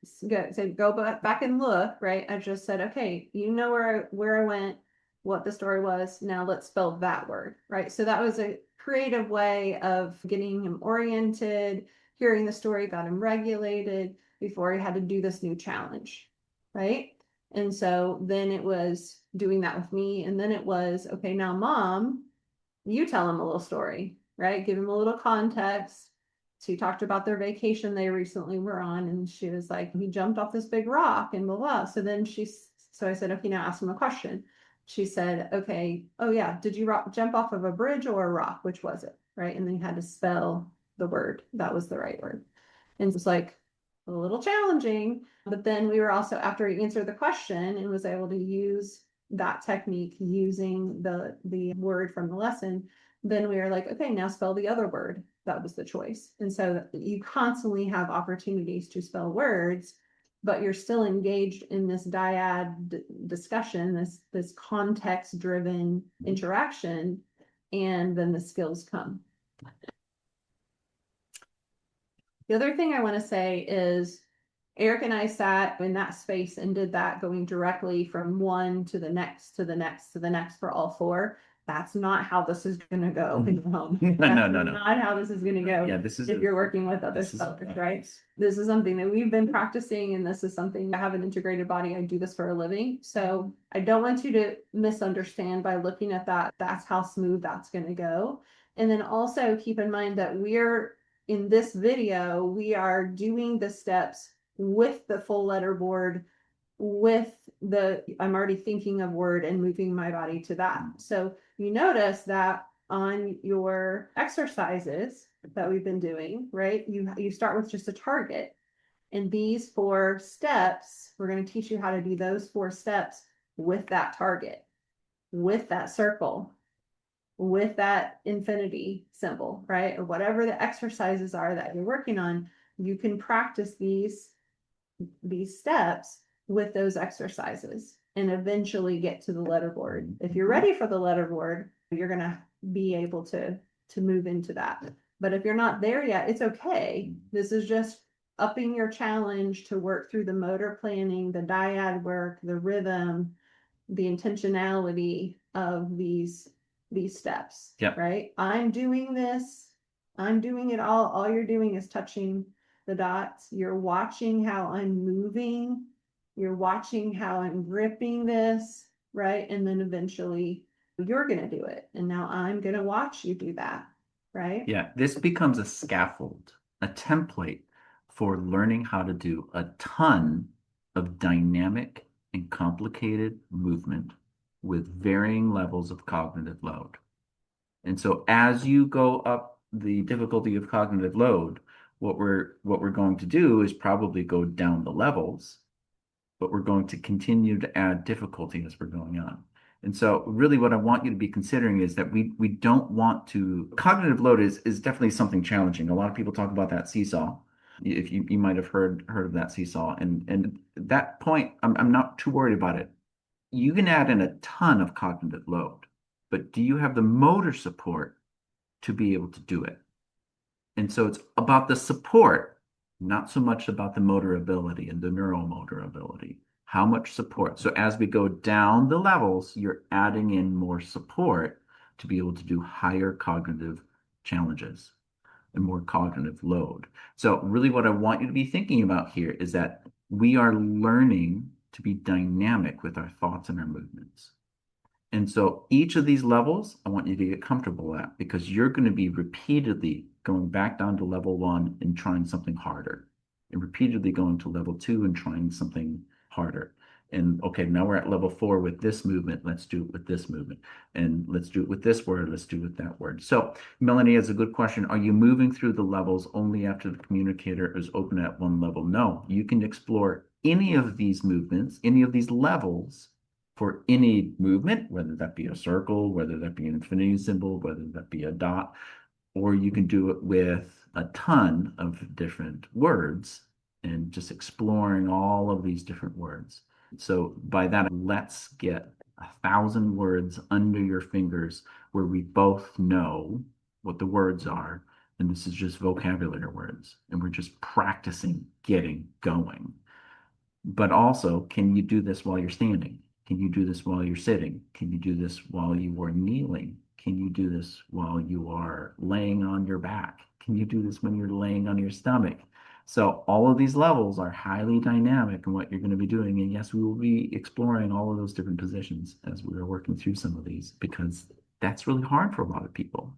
go back and look, right? I just said, okay, you know where I went, what the story was. Now let's spell that word, right? So that was a creative way of getting him oriented, hearing the story, got him regulated before he had to do this new challenge, right? And so then it was doing that with me. And then it was, okay, now mom, you tell him a little story, right? Give him a little context. She talked about their vacation they recently were on, and she was like, he jumped off this big rock and blah, blah. So I said, okay, now ask him a question. She said, okay, oh yeah, did you jump off of a bridge or a rock? Which was it? Right. And then you had to spell the word. That was the right word. And it's like a little challenging. But then we were also, after he answered the question and was able to use that technique using the word from the lesson, then we were like, okay, now spell the other word. That was the choice. And so you constantly have opportunities to spell words, but you're still engaged in this dyad discussion, this context driven interaction, and then the skills come. The other thing I want to say is Eric and I sat in that space and did that, going directly from one to the next, to the next, to the next for all 4. That's not how this is going to go in your home. No. That's not how this is going to go. Yeah, this is if you're working with other folks, right? This is something that we've been practicing, and this is something I have an integrated body. I do this for a living. So I don't want you to misunderstand by looking at that. That's how smooth that's going to go. And then also keep in mind that in this video, we are doing the steps with the full letter board, I'm already thinking of word and moving my body to that. So you notice that on your exercises that we've been doing, right? You start with just a target. And these 4 steps, we're going to teach you how to do those 4 steps with that target, with that circle, with that infinity symbol, right? Or whatever the exercises are that you're working on. You can practice these steps with those exercises and eventually get to the letterboard. If you're ready for the letterboard, you're going to be able to move into that. But if you're not there yet, it's okay. This is just upping your challenge to work through the motor planning, the dyad work, the rhythm, the intentionality of these steps. Yep. Right? I'm doing this. I'm doing it all. All you're doing is touching the dots. You're watching how I'm moving. You're watching how I'm gripping this, right? And then eventually you're going to do it. And now I'm going to watch you do that. right? Yeah, this becomes a scaffold, a template for learning how to do a ton of dynamic and complicated movement with varying levels of cognitive load. And so as you go up the difficulty of cognitive load, what we're going to do is probably go down the levels, but we're going to continue to add difficulty as we're going on. And so really what I want you to be considering is that we don't want to cognitive load is definitely something challenging. A lot of people talk about that seesaw. If you might have heard of that seesaw. And that point, I'm not too worried about it. You can add in a ton of cognitive load, but do you have the motor support to be able to do it? And so it's about the support, not so much about the motor ability and the neuromotor ability. How much support? So as we go down the levels, you're adding in more support to be able to do higher cognitive challenges and more cognitive load. So really what I want you to be thinking about here is that we are learning to be dynamic with our thoughts and our movements. And so each of these levels, I want you to get comfortable at because you're going to be repeatedly going back down to level 1 and trying something harder, and repeatedly going to level 2 and trying something harder. And okay, now we're at level 4 with this movement. Let's do it with this movement. And let's do it with this word. Let's do it with that word. So Melanie has a good question. Are you moving through the levels only after the communicator is open at one level? No, you can explore any of these movements, any of these levels for any movement, whether that be a circle, whether that be an infinity symbol, whether that be a dot, or you can do it with a ton of different words and just exploring all of these different words. So by that, let's get 1,000 words under your fingers where we both know what the words are. And this is just vocabulary words. And we're just practicing getting going. But also, can you do this while you're standing? Can you do this while you're sitting? Can you do this while you are kneeling? Can you do this while you are laying on your back? Can you do this when you're laying on your stomach? So all of these levels are highly dynamic in what you're going to be doing. And yes, we will be exploring all of those different positions as we are working through some of these because that's really hard for a lot of people.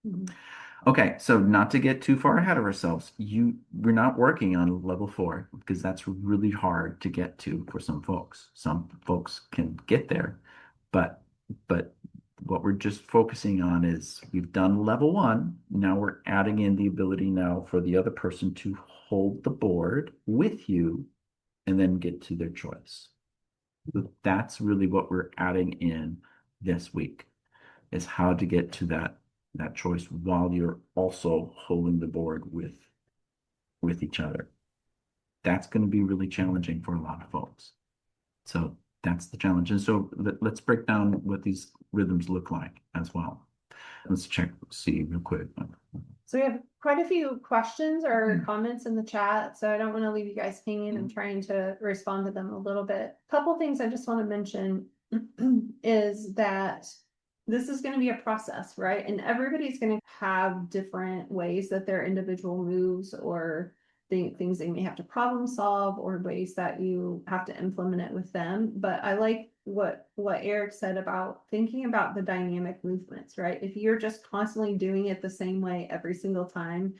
Mhm. Okay, so not to get too far ahead of ourselves, we're not working on level 4 because that's really hard to get to for some folks. Some folks can get there, but what we're just focusing on is we've done level 1. Now we're adding in the ability now for the other person to hold the board with you and then get to their choice. So that's really what we're adding in this week is how to get to that choice while you're also holding the board with each other. That's going to be really challenging for a lot of folks. So that's the challenge. And so let's break down what these rhythms look like as well. Let's see real quick. So we have quite a few questions or comments in the chat, so I don't want to leave you guys hanging. I'm trying to respond to them a little bit. Couple things I just want to mention is that this is going to be a process, right? And everybody's going to have different ways that their individual moves or things they may have to problem solve or ways that you have to implement it with them. But I like what Eric said about thinking about the dynamic movements, right? If you're just constantly doing it the same way every single time,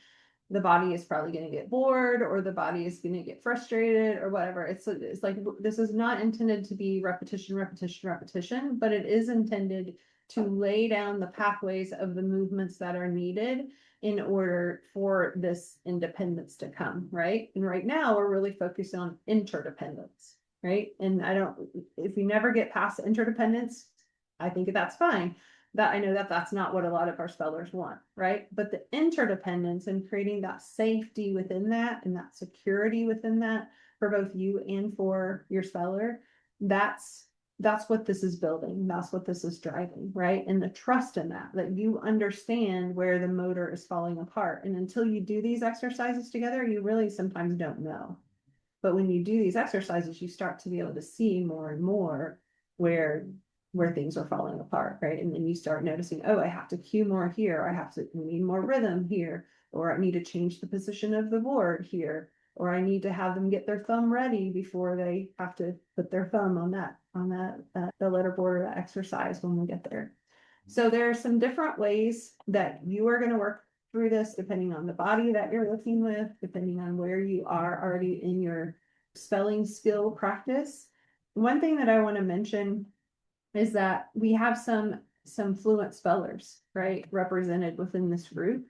the body is probably going to get bored or the body is going to get frustrated or whatever. It's like this is not intended to be repetition, repetition, repetition, but it is intended to lay down the pathways of the movements that are needed in order for this independence to come, right? And right now we're really focused on interdependence, right? And if you never get past interdependence, I think that's fine. That I know that that's not what a lot of our spellers want, right? But the interdependence and creating that safety within that and that security within that for both you and for your speller, that's what this is building. That's what this is driving, right? And the trust in that you understand where the motor is falling apart. And until you do these exercises together, you really sometimes don't know. But when you do these exercises, you start to be able to see more and more where things are falling apart, right? And then you start noticing, oh, I have to cue more here. We need more rhythm here, or I need to change the position of the board here, or I need to have them get their thumb ready before they have to put their thumb on the letter board or that exercise when we get there. So there are some different ways that you are going to work through this, depending on the body that you're working with, depending on where you are already in your spelling skill practice. One thing that I want to mention is that we have some fluent spellers, right, represented within this group.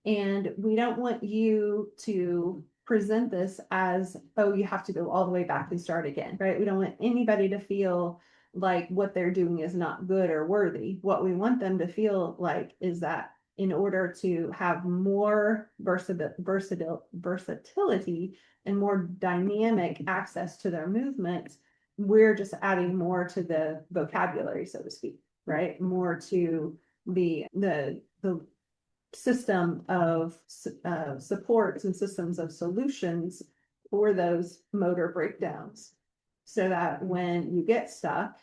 And we don't want you to present this as, oh, you have to go all the way back and start again, right? We don't want anybody to feel like what they're doing is not good or worthy. What we want them to feel like is that in order to have more versatility and more dynamic access to their movements, we're just adding more to the vocabulary, so to speak, right? More to the system of supports and systems of solutions for those motor breakdowns. So that when you get stuck,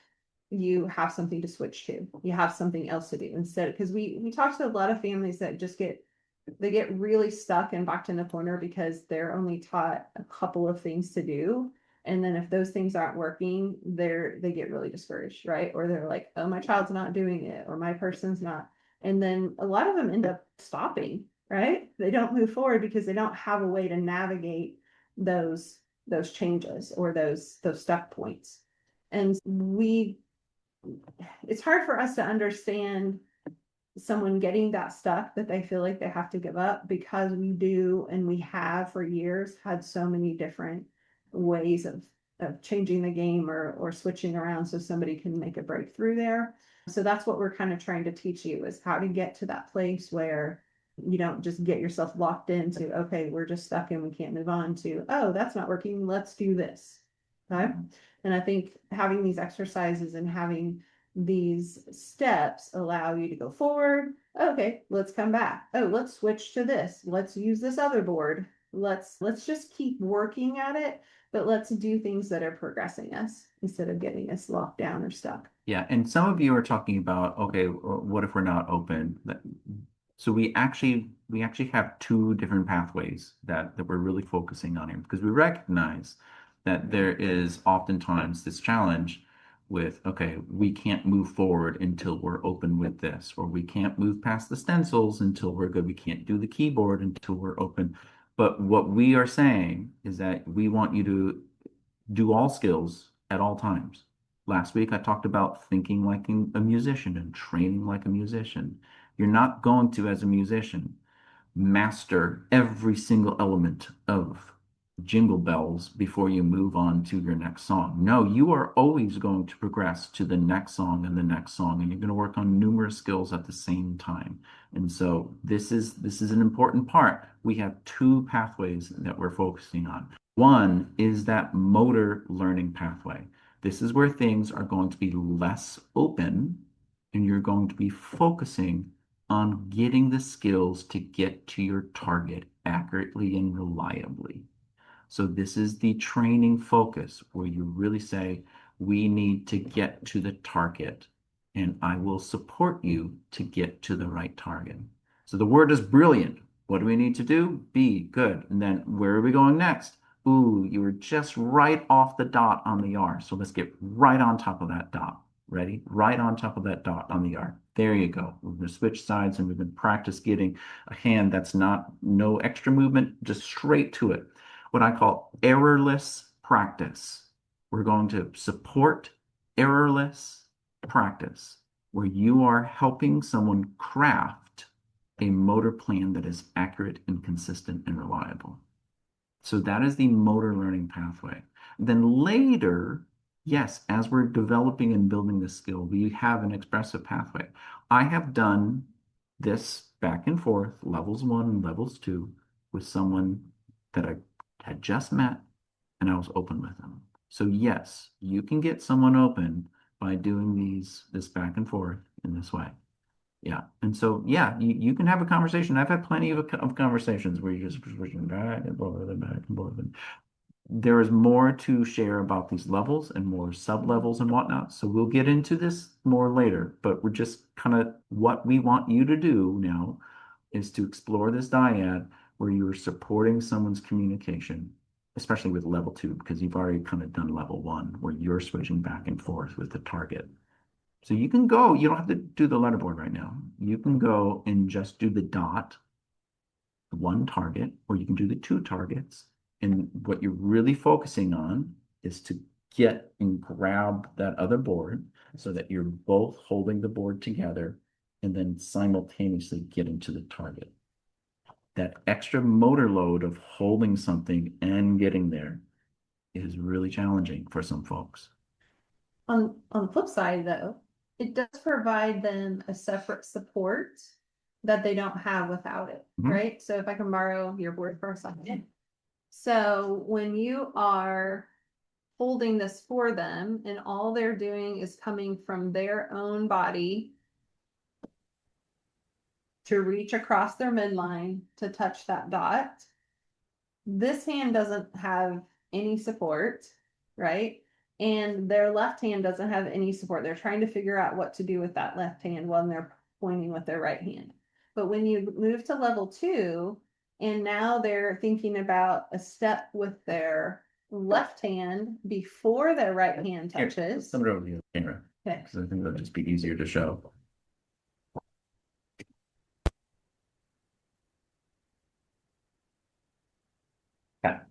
you have something to switch to. You have something else to do instead. Because we talk to a lot of families that just get really stuck and backed in the corner because they're only taught a couple of things to do. And then if those things aren't working, they get really discouraged, right? Or they're like, oh, my child's not doing it, or my person's not. And then a lot of them end up stopping, right? They don't move forward because they don't have a way to navigate those changes or those stuck points. And it's hard for us to understand someone getting that stuck that they feel like they have to give up, because we do, and we have for years had so many different ways of changing the game or switching around so somebody can make a breakthrough there. So that's what we're kind of trying to teach you, is how to get to that place where you don't just get yourself locked into, okay, we're just stuck and we can't move on, to, oh, that's not working, let's do this. Okay. And I think having these exercises and having these steps allow you to go forward. Okay, let's come back. Oh, let's switch to this. Let's use this other board. Let's just keep working at it, but let's do things that are progressing us instead of getting us locked down or stuck. Yeah, and some of you are talking about, okay, what if we're not open? So we actually have two different pathways that we're really focusing on here, because we recognize that there is oftentimes this challenge with, okay, we can't move forward until we're open with this, or we can't move past the stencils until we're good. We can't do the keyboard until we're open. But what we are saying is that we want you to do all skills at all times. Last week, I talked about thinking like a musician and training like a musician. You're not going to, as a musician, master every single element of Jingle Bells before you move on to your next song. No, you are always going to progress to the next song and the next song, and you're going to work on numerous skills at the same time. And so this is an important part. We have two pathways that we're focusing on. One is that motor learning pathway. This is where things are going to be less open, and you're going to be focusing on getting the skills to get to your target accurately and reliably. So this is the training focus, where you really say, we need to get to the target, and I will support you to get to the right target. So the word is brilliant. What do we need to do? Be good. And then where are we going next? Ooh, you were just right off the dot on the R. So let's get right on top of that dot. Ready? Right on top of that dot on the R. There you go. We're going to switch sides, and we're going to practice getting a hand that's no extra movement, just straight to it. What I call errorless practice. We're going to support errorless practice, where you are helping someone craft a motor plan that is accurate and consistent and reliable. So that is the motor learning pathway. Then later, yes, as we're developing and building this skill, we have an expressive pathway. I have done this back and forth, levels 1 and levels 2, with someone that I had just met, and I was open with them. So yes, you can get someone open by doing this back and forth in this way. Yeah. And so, yeah, you can have a conversation. I've had plenty of conversations where you're just pushing back and forth and back and forth. And there is more to share about these levels and more sub-levels and whatnot. So we'll get into this more later, but we're just kind of, what we want you to do now is to explore this dyad where you're supporting someone's communication, especially with level 2, because you've already kind of done level 1, where you're switching back and forth with the target. So you can go, you don't have to do the letterboard right now. You can go and just do the dot, one target, or you can do the two targets. And what you're really focusing on is to get and grab that other board so that you're both holding the board together and then simultaneously getting to the target. That extra motor load of holding something and getting there is really challenging for some folks. On the flip side, though, it does provide them a separate support that they don't have without it, Mhm. right? So if I can borrow your board for a second. So when you are holding this for them and all they're doing is coming from their own body to reach across their midline to touch that dot, this hand doesn't have any support, right? And their left hand doesn't have any support. They're trying to figure out what to do with that left hand when they're pointing with their right hand. But when you move to level 2, and now they're thinking about a step with their left hand before their right hand Here, touches. send it over to the camera, Okay. because I think that'll just be easier to show. Yeah.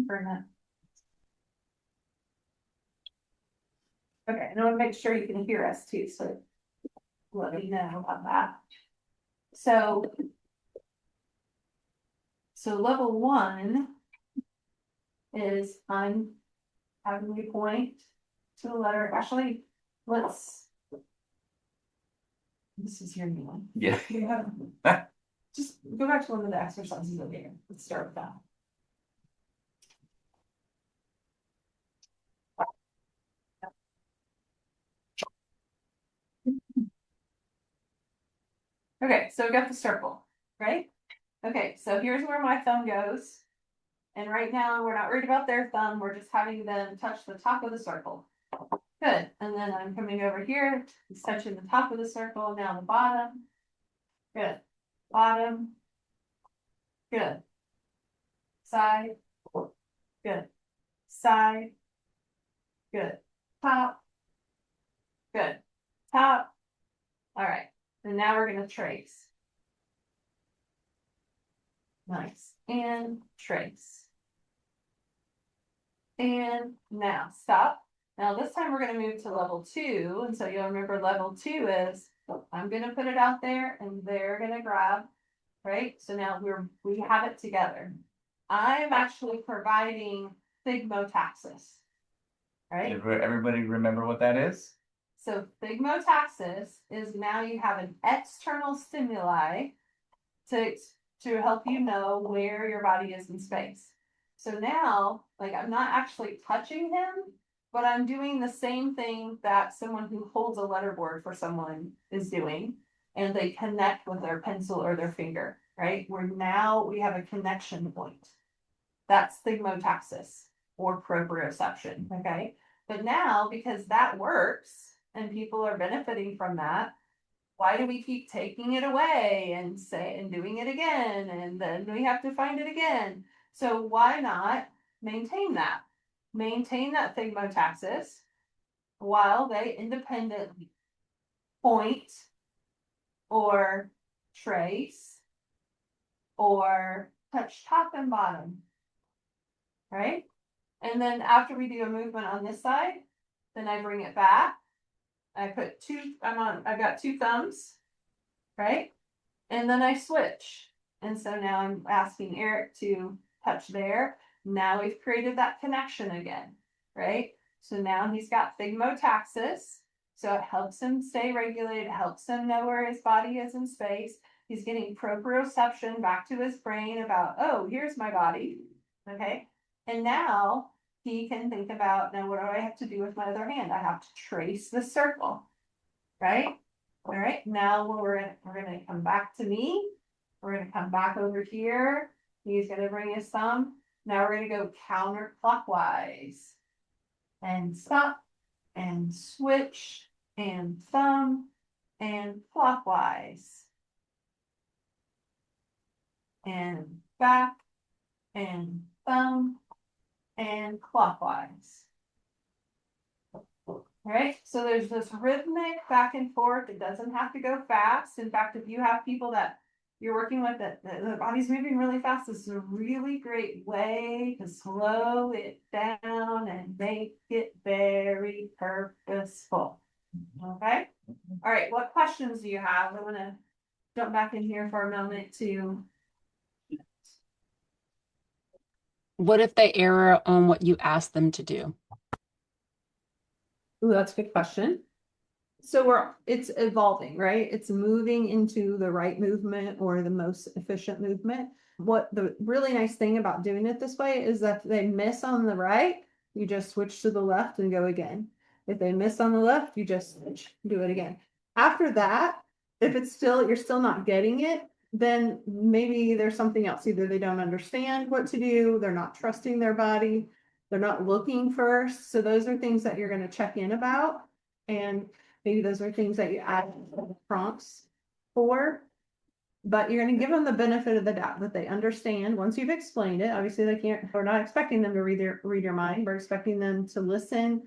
For that. Okay, and I want to make sure you can hear us too, so let me know about that. So level 1 is I'm having you point to the letter. Actually, this is your new one. Yeah. You have- Just go back to one of the exercises over here. Let's start with that. Okay, so we got the circle, right? Okay, so here's where my thumb goes. And right now, we're not worried about their thumb, we're just having them touch the top of the circle. Good, and then I'm coming over here, it's touching the top of the circle, now the bottom. Good, bottom. Good. Side. Good. Side. Good. Top. Good. Top. All right, and now we're gonna trace. Nice, and trace. And now stop. Now this time we're gonna move to level 2, and so you'll remember level 2 is, I'm gonna put it out there and they're gonna grab, right? So now we have it together. I'm actually providing thigmotaxis, right? Everybody remember what that is? So thigmotaxis is now you have an external stimuli to help you know where your body is in space. So now, like, I'm not actually touching him, but I'm doing the same thing that someone who holds a letterboard for someone is doing, and they connect with their pencil or their finger, right? We have a connection point. That's thigmotaxis or proprioception, okay? But now, because that works and people are benefiting from that, why do we keep taking it away and doing it again? And then we have to find it again. So why not maintain that? Maintain that thigmotaxis while they independently point or trace or touch top and bottom. Right? And then after we do a movement on this side, then I bring it back. I've got 2 thumbs, right? And then I switch. And so now I'm asking Eric to touch there. Now we've created that connection again, right? So now he's got thigmotaxis. So it helps him stay regulated, it helps him know where his body is in space. He's getting proprioception back to his brain about, oh, here's my body. Okay. And now he can think about, now what do I have to do with my other hand? I have to trace the circle, right? All right, now we're gonna come back to me. We're gonna come back over here. He's gonna bring his thumb. Now we're gonna go counterclockwise. And stop, and switch, and thumb, and clockwise. And back, and thumb, and clockwise. All right, so there's this rhythmic back and forth. It doesn't have to go fast. In fact, if you have people that you're working with that the body's moving really fast, this is a really great way to slow it down and make it very purposeful. Okay? All right, what questions do you have? I'm gonna jump back in here for a moment to What if they err on what you ask them to do? Ooh, that's a good question. So it's evolving, right? It's moving into the right movement or the most efficient movement. What the really nice thing about doing it this way is that if they miss on the right, you just switch to the left and go again. If they miss on the left, you just switch, do it again. After that, if you're still not getting it, then maybe there's something else. Either they don't understand what to do, they're not trusting their body, they're not looking first. So those are things that you're going to check in about. And maybe those are things that you add prompts for. But you're going to give them the benefit of the doubt that they understand once you've explained it. Obviously, we're not expecting them to read your mind. We're expecting them to listen,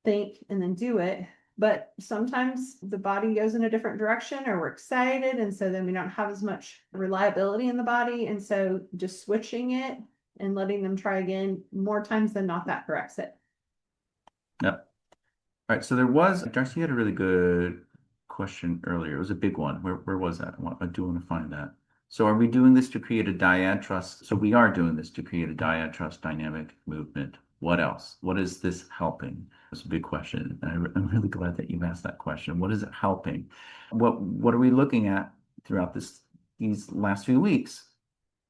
think, and then do it. But sometimes the body goes in a different direction or we're excited. And so then we don't have as much reliability in the body. And so just switching it and letting them try again more times than not, that corrects it. Yep. All right, so Darcy had a really good question earlier. It was a big one. Where was that? I do want to find that. So are we doing this to create a dyad trust? So we are doing this to create a dyad trust dynamic movement. What else? What is this helping? That's a big question. I'm really glad that you asked that question. What is it helping? What are we looking at throughout these last few weeks?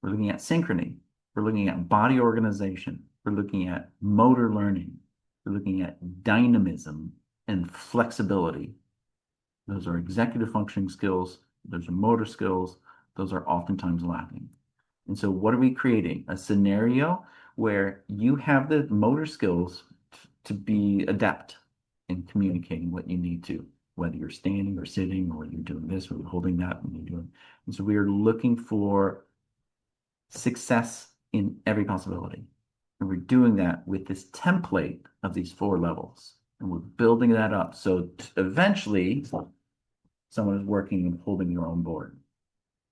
We're looking at synchrony. We're looking at body organization. We're looking at motor learning. We're looking at dynamism and flexibility. Those are executive functioning skills. Those are motor skills. Those are oftentimes lacking. And so what are we creating? A scenario where you have the motor skills to be adept in communicating what you need to, whether you're standing or sitting or you're doing this or you're holding that and you're doing. And so we are looking for success in every possibility. And we're doing that with this template of these 4 levels. And we're building that up. So eventually, someone is working and holding your own board.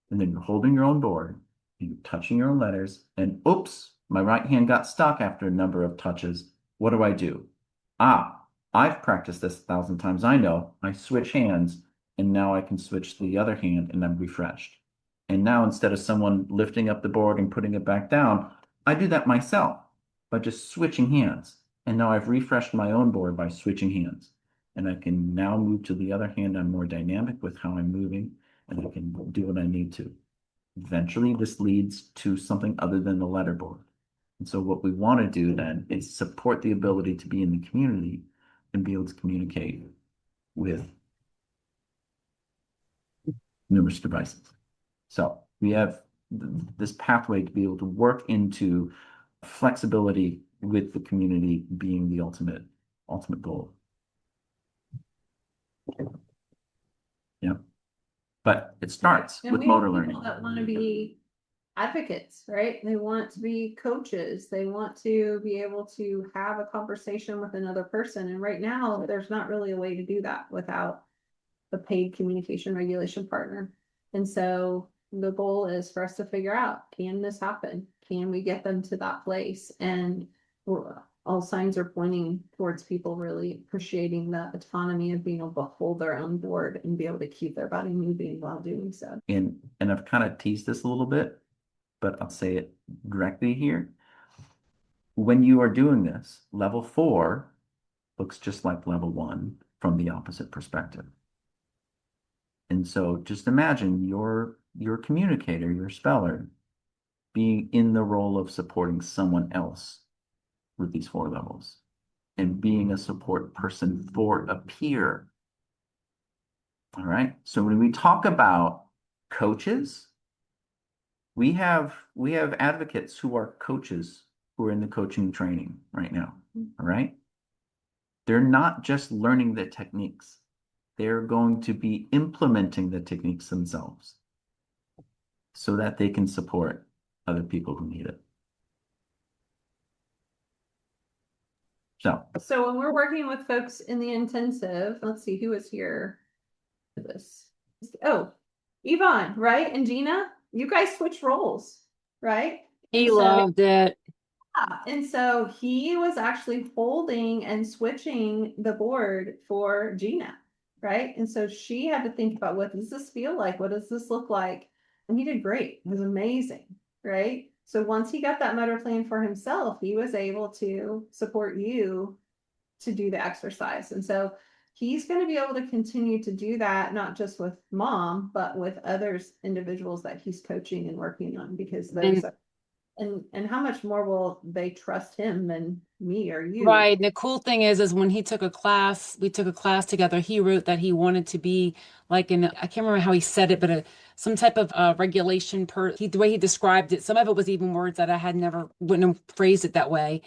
And then you're holding your own board, and you're touching your own letters, and oops, my right hand got stuck after a number of touches. What do? I've practiced this 1,000 times. I know. I switch hands, and now I can switch to the other hand, and I'm refreshed. And now instead of someone lifting up the board and putting it back down, I do that myself by just switching hands. And now I've refreshed my own board by switching hands. And I can now move to the other hand. I'm more dynamic with how I'm moving, and I can do what I need to. Eventually, this leads to something other than the letterboard. And so what we want to do then is support the ability to be in the community and be able to communicate with numerous devices. So we have this pathway to be able to work into flexibility with the community being the ultimate goal. Yeah. But it starts And with we have motor people learning. that want to be advocates, right? They want to be coaches. They want to be able to have a conversation with another person. And right now, there's not really a way to do that without a paid communication regulation partner. And so the goal is for us to figure out, can this happen? Can we get them to that place? And all signs are pointing towards people really appreciating the autonomy of being able to hold their own board and be able to keep their body moving while doing so. And I've kind of teased this a little bit, but I'll say it directly here. When you are doing this, level 4 looks just like level 1 from the opposite perspective. And so just imagine your communicator, your speller, being in the role of supporting someone else with these 4 levels and being a support person for a peer. All right. So when we talk about coaches, we have advocates who are coaches who are in the coaching training right now. All right. They're not just learning the techniques. They're going to be implementing the techniques themselves so that they can support other people who need it. So when we're working with folks in the intensive, let's see who is here for this. Oh, Yvonne, right? And Gina, you guys switch roles, right? He And so- loved it. And so he was actually holding and switching the board for Gina, right? And so she had to think about, what does this feel like? What does this look like? And he did great. It was amazing, right? So once he got that motor plan for himself, he was able to support you to do the exercise. And so he's going to be able to continue to do that, not just with mom, but with others, individuals that he's coaching and working on, because those and how much more will they trust him than me or you? Right. And the cool thing is when he took a class, we took a class together, he wrote that he wanted to be like I can't remember how he said it, but some type of regulation the way he described it, some of it was even words that wouldn't have phrased it that way.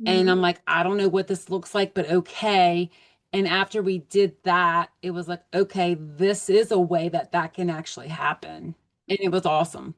And I'm like, I don't know what this looks like, but okay. And after we did that, it was like, okay, this is a way that can actually happen. And it was awesome.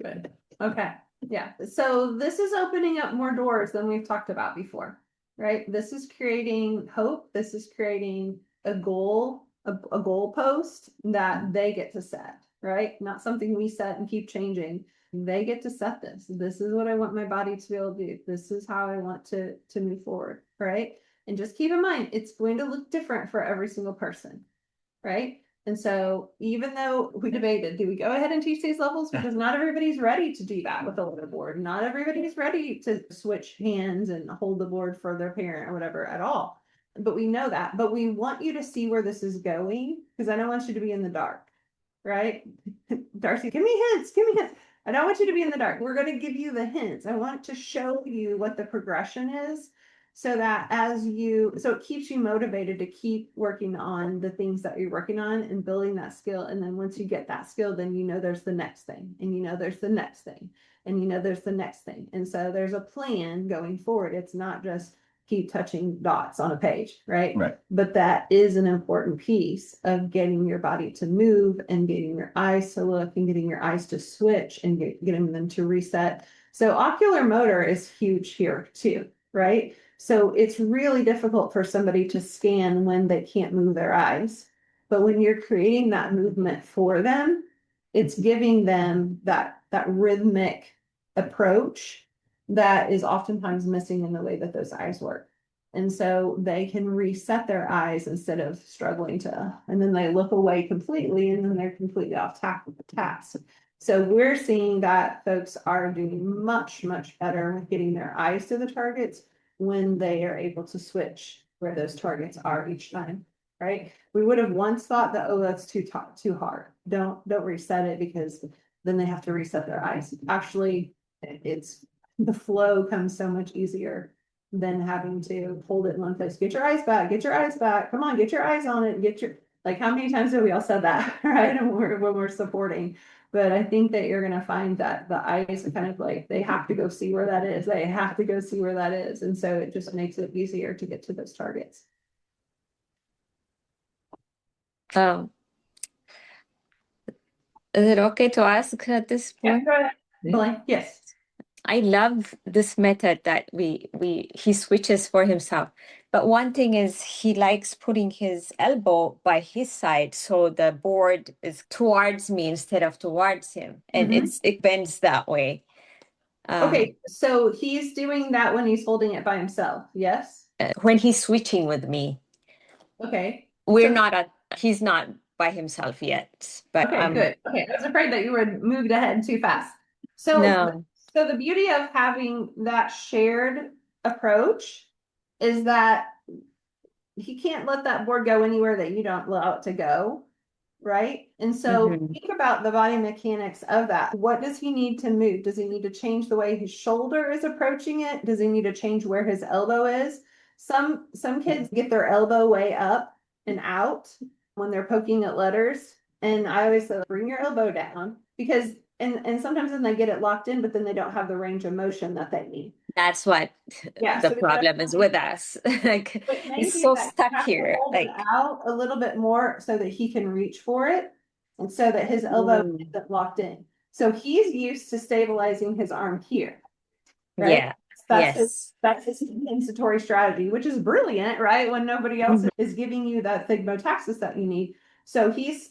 Good. Okay. Yeah. So this is opening up more doors than we've talked about before, right? This is creating hope. This is creating a goal, a goal post that they get to set, right? Not something we set and keep changing. They get to set this. This is what I want my body to be able to do. This is how I want to move forward, right? And just keep in mind, it's going to look different for every single person, right? And so even though we debated, do we go ahead and teach these levels? Because not everybody's ready to do that with a letter board. Not everybody's ready to switch hands and hold the board for their parent or whatever at all. But we know that. But we want you to see where this is going, because I don't want you to be in the dark, right? Darcy, give me hints, give me hints. I don't want you to be in the dark. We're going to give you the hints. I want to show you what the progression is, so that so it keeps you motivated to keep working on the things that you're working on and building that skill. And then once you get that skill, then you know there's the next thing, and you know there's the next thing, and you know there's the next thing. And so there's a plan going forward. It's not just keep touching dots on a page, right? Right. But that is an important piece of getting your body to move and getting your eyes to look and getting your eyes to switch and getting them to reset. So ocular motor is huge here too, right? So it's really difficult for somebody to scan when they can't move their eyes. But when you're creating that movement for them, it's giving them that rhythmic approach that is oftentimes missing in the way that those eyes work. And so they can reset their eyes instead of struggling and then they look away completely, and then they're completely off task. So we're seeing that folks are doing much, much better with getting their eyes to the targets when they are able to switch where those targets are each time, right? We would have once thought that, oh, that's too hard. Don't reset it, because then they have to reset their eyes. Actually, the flow comes so much easier than having to hold it in one place. Get your eyes back, get your eyes back. Come on, get your eyes on it. Like, how many times have we all said that, right? And when we're supporting. But I think that you're going to find that the eyes are kind of like, they have to go see where that is. They have to go see where that is. And so it just makes it easier to get to those targets. Is it okay to ask at this point? Go ahead. Blaine, yes. I love this method that he switches for himself. But one thing is he likes putting his elbow by his side, so the board is towards me instead of towards him, and it bends that way. Okay, so he's doing that when he's holding it by himself, yes? When he's switching with me, Okay. he's not by himself yet. But Okay, good. Okay, I was afraid that you were moved ahead too fast. So, no. So the beauty of having that shared approach is that he can't let that board go anywhere that you don't allow it to go, right? And so think about the body mechanics of that. What does he need to move? Does he need to change the way his shoulder is approaching it? Does he need to change where his elbow is? Some kids get their elbow way up and out when they're poking at letters. And I always say, bring your elbow down, because and sometimes then they get it locked in, but then they don't have the range of motion that they need. That's what the problem is with us. Like, he's so stuck here. Like, out a little bit more so that he can reach for it, and so that his elbow isn't locked in. So he's used to stabilizing his arm here, right? yeah. that's his compensatory strategy, which is brilliant, right? When nobody else is giving you that thigmotaxis that you need. So he's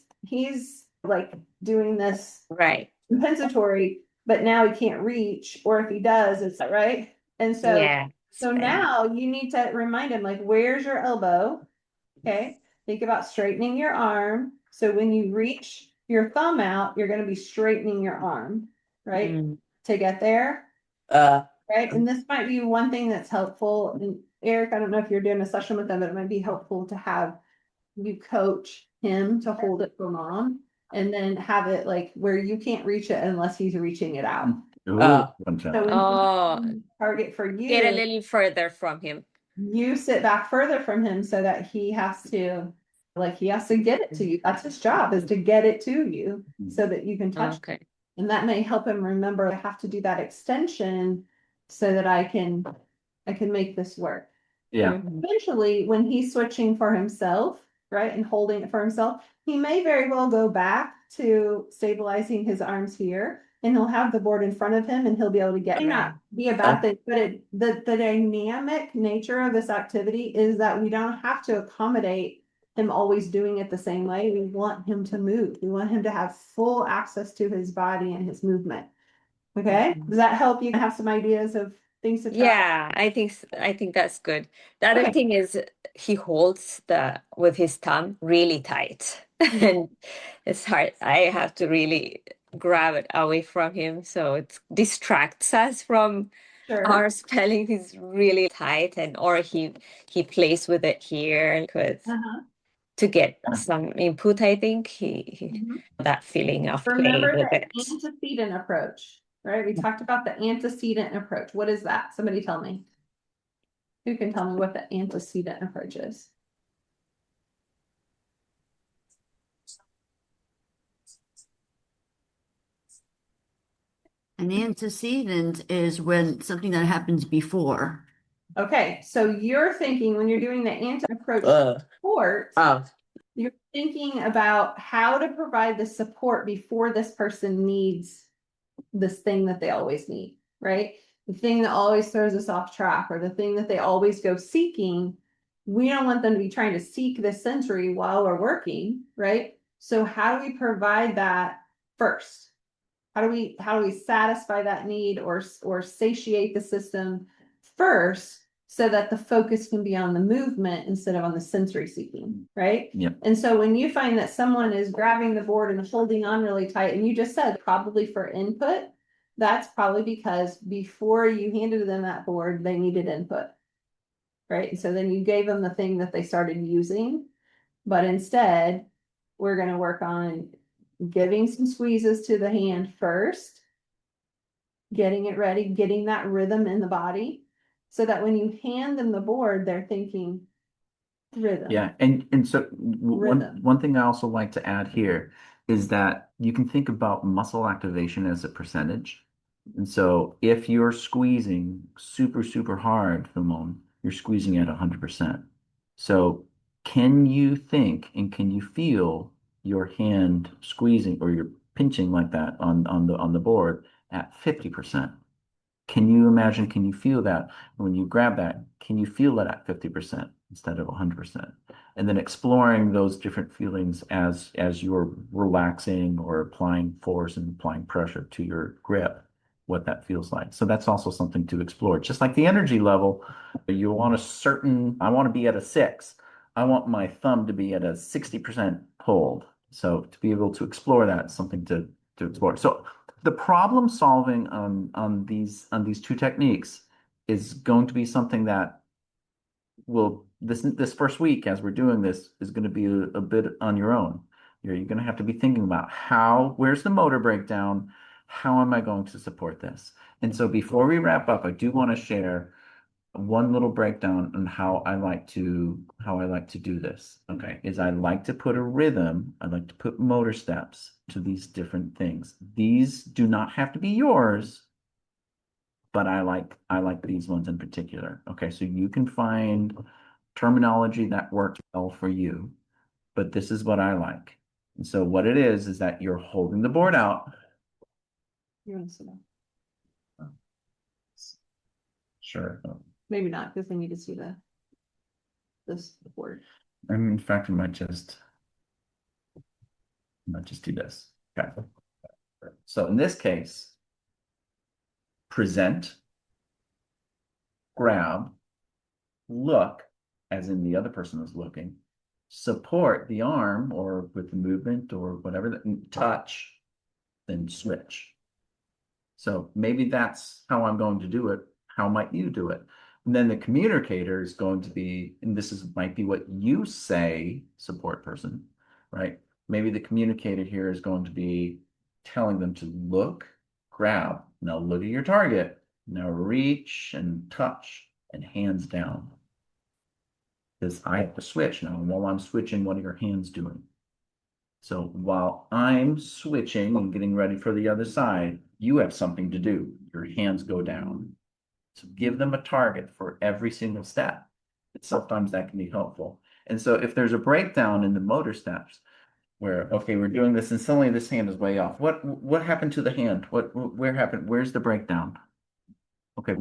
like doing this Right. compensatory, but now he can't reach, or if he does, it's right. And so Yeah. so now you need to remind him, like, where's your elbow? Okay. Think about straightening your arm. So when you reach your thumb out, you're going to be straightening your arm, right? Mm. To get there. Right. And this might be one thing that's helpful. And Eric, I don't know if you're doing a session with them, but it might be helpful to have you coach him to hold it for mom, and then have it like where you can't reach it unless he's reaching it out. Ooh, fun So challenge. when Oh, target for get a you, little further from him. you sit back further from him so that he has to get it to you. That's his job, is to get it to you so that you can touch it. Okay. And that may help him remember, I have to do that extension so that I can make this work. Yeah. Eventually, when he's switching for himself, right, and holding it for himself, he may very well go back to stabilizing his arms here, and he'll have the board in front of him, and he'll be able to get. It may not be a bad thing, but the dynamic nature of this activity is that we don't have to accommodate him always doing it the same way. We want him to move. We want him to have full access to his body and his movement. Okay, does that help you have some ideas of things to try? Yeah, I think that's good. The other Okay. thing is he holds with his thumb really tight, and it's hard. I have to really grab it away from him, so it distracts us from Sure. our spelling. Is really tight, or he plays with it here because Uh-huh. to get some input. I think he that feeling of playing Remember with the it. antecedent approach, right? We talked about the antecedent approach. What is that? Somebody tell me. Who can tell me what the antecedent approach is? An antecedent is when something that happens before. Okay, so you're thinking when you're doing the anti-approach support, you're thinking about how to provide the support before this person needs this thing that they always need, right? The thing that always throws us off track, or the thing that they always go seeking. We don't want them to be trying to seek this sensory while we're working, right? So how do we provide that first? How do we satisfy that need or satiate the system first so that the focus can be on the movement instead of on the sensory seeking, right? Yep. And so when you find that someone is grabbing the board and holding on really tight, and you just said probably for input, that's probably because before you handed them that board, they needed input, right? And so then you gave them the thing that they started using, but instead we're going to work on giving some squeezes to the hand first, getting it ready, getting that rhythm in the body, so that when you hand them the board, they're thinking rhythm. Yeah, and so Rhythm. one thing I also like to add here is that you can think about muscle activation as a percentage. And so if you're squeezing super, super hard, Ramon, you're squeezing at 100%. So can you think and can you feel your hand squeezing or you're pinching like that on the board at 50%? Can you imagine, can you feel that when you grab that, can you feel it at 50% instead of 100%? And then exploring those different feelings as you're relaxing or applying force and applying pressure to your grip, what that feels like. So that's also something to explore. Just like the energy level, you want I want to be at a 6. I want my thumb to be at a 60% pulled. So to be able to explore that is something to explore. So the problem solving on these two techniques is going to be something that will this first week as we're doing this is going to be a bit on your own. You're going to have to be thinking about where's the motor breakdown? How am I going to support this? And so before we wrap up, I do want to share one little breakdown on how I like to do this. Okay, is I like to put a rhythm, I like to put motor steps to these different things. These do not have to be yours, but I like these ones in particular. Okay, so you can find terminology that works well for you, but this is what I like. And so what it is that you're holding the board out. You want to sit down? Sure. Maybe not, because they need to see this board. In fact, I might just do this. Okay. So in this case, present, grab, look, as in the other person is looking, support the arm or with the movement or whatever, touch, then switch. So maybe that's how I'm going to do it. How might you do it? And then the communicator is going to be, and might be what you say, support person, right? Maybe the communicator here is going to be telling them to look, grab. Now look at your target. Now reach and touch and hands down. Because I have to switch now. And while I'm switching, what are your hands doing? So while I'm switching and getting ready for the other side, you have something to do. Your hands go down. So give them a target for every single step. Sometimes that can be helpful. And so if there's a breakdown in the motor steps where, okay, we're doing this and suddenly this hand is way off. What happened to the hand? Where happened? Where's the breakdown? Okay,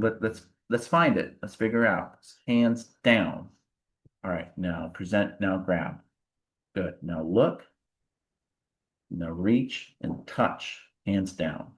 let's find it. Let's figure out. Hands down. All right, now present, now grab. Good. Now look. Now reach and touch, hands down.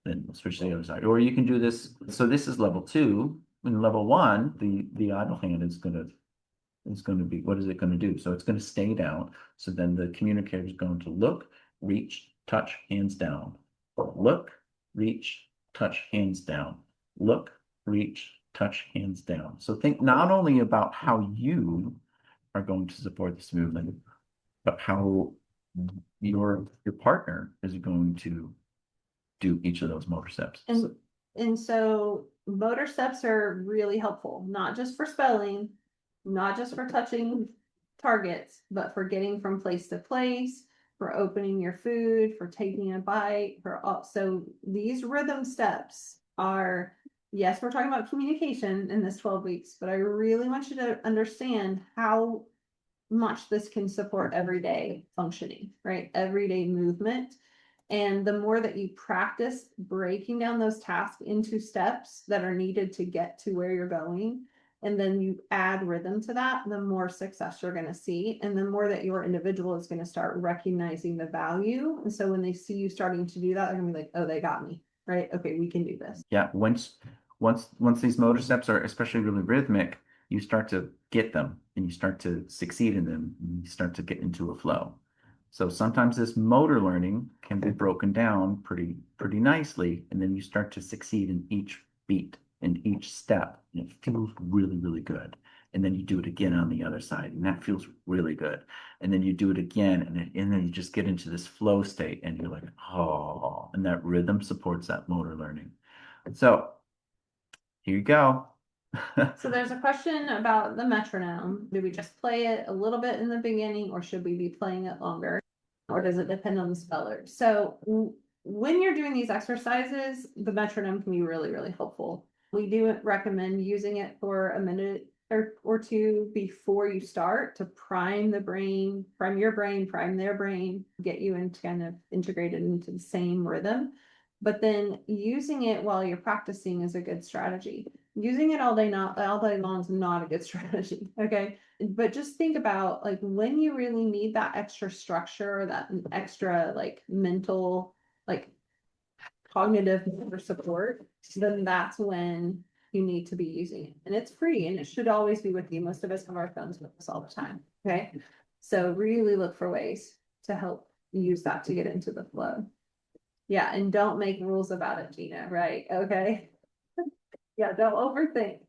Then switch to the other side. Or you can do this. So this is level 2. In level 1, the idle hand is going to be, what is it going to do? So it's going to stay down. So then the communicator is going to look, reach, touch, hands down. Look, reach, touch, hands down. Look, reach, touch, hands down. So think not only about how you are going to support this movement, but how your partner is going to do each of those motor steps. And so motor steps are really helpful, not just for spelling, not just for touching targets, but for getting from place to place, for opening your food, for taking a bite, so these rhythm steps are, yes, we're talking about communication in this 12 weeks, but I really want you to understand how much this can support everyday functioning, right? Everyday movement. And the more that you practice breaking down those tasks into steps that are needed to get to where you're going, and then you add rhythm to that, the more success you're going to see. And the more that your individual is going to start recognizing the value. And so when they see you starting to do that, they're going to be like, oh, they got me, right? Okay, we can do this. Yeah, once these motor steps are especially really rhythmic, you start to get them and you start to succeed in them and you start to get into a flow. So sometimes this motor learning can be broken down pretty nicely, and then you start to succeed in each beat, in each step, and it feels really, really good. And then you do it again on the other side, and that feels really good. And then you do it again, and then you just get into this flow state, and you're like, oh, and that rhythm supports that motor learning. So here you go. So there's a question about the metronome. Do we just play it a little bit in the beginning, or should we be playing it longer? Or does it depend on the speller? So when you're doing these exercises, the metronome can be really, really helpful. We do recommend using it for a minute or two before you start to prime the brain, prime your brain, prime their brain, get you into kind of integrated into the same rhythm. But then using it while you're practicing is a good strategy. Using it all day long is not a good strategy. Okay. But just think about like when you really need that extra structure, that extra like mental, like cognitive support, then that's when you need to be using it. And it's free and it should always be with you. Most of us have our phones with us all the time. Okay. So really look for ways to help use that to get into the flow. Yeah. And don't make rules about it, Gina. Right. Okay. Yeah. Don't overthink.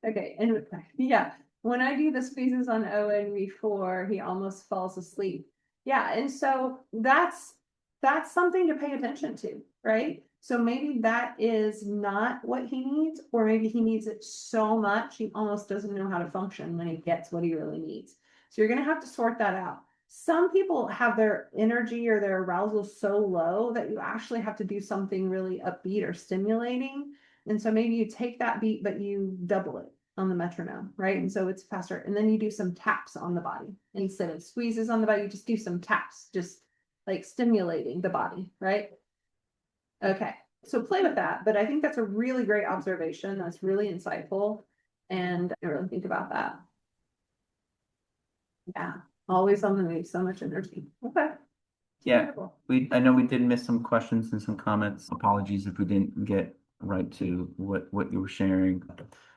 Okay. And yeah, when I do the squeezes on Owen before he almost falls asleep. Yeah. And so that's something to pay attention to, right? So maybe that is not what he needs, or maybe he needs it so much he almost doesn't know how to function when he gets what he really needs. So you're going to have to sort that out. Some people have their energy or their arousal so low that you actually have to do something really upbeat or stimulating. And so maybe you take that beat, but you double it on the metronome, right? And so it's faster. And then you do some taps on the body. Instead of squeezes on the body, you just do some taps, just like stimulating the body, right? Okay. So play with that, but I think that's a really great observation. That's really insightful. And I really think about that. Yeah, always on the move, so much energy. Okay. Yeah, Wonderful. I know we did miss some questions and some comments. Apologies if we didn't get right to what you were sharing.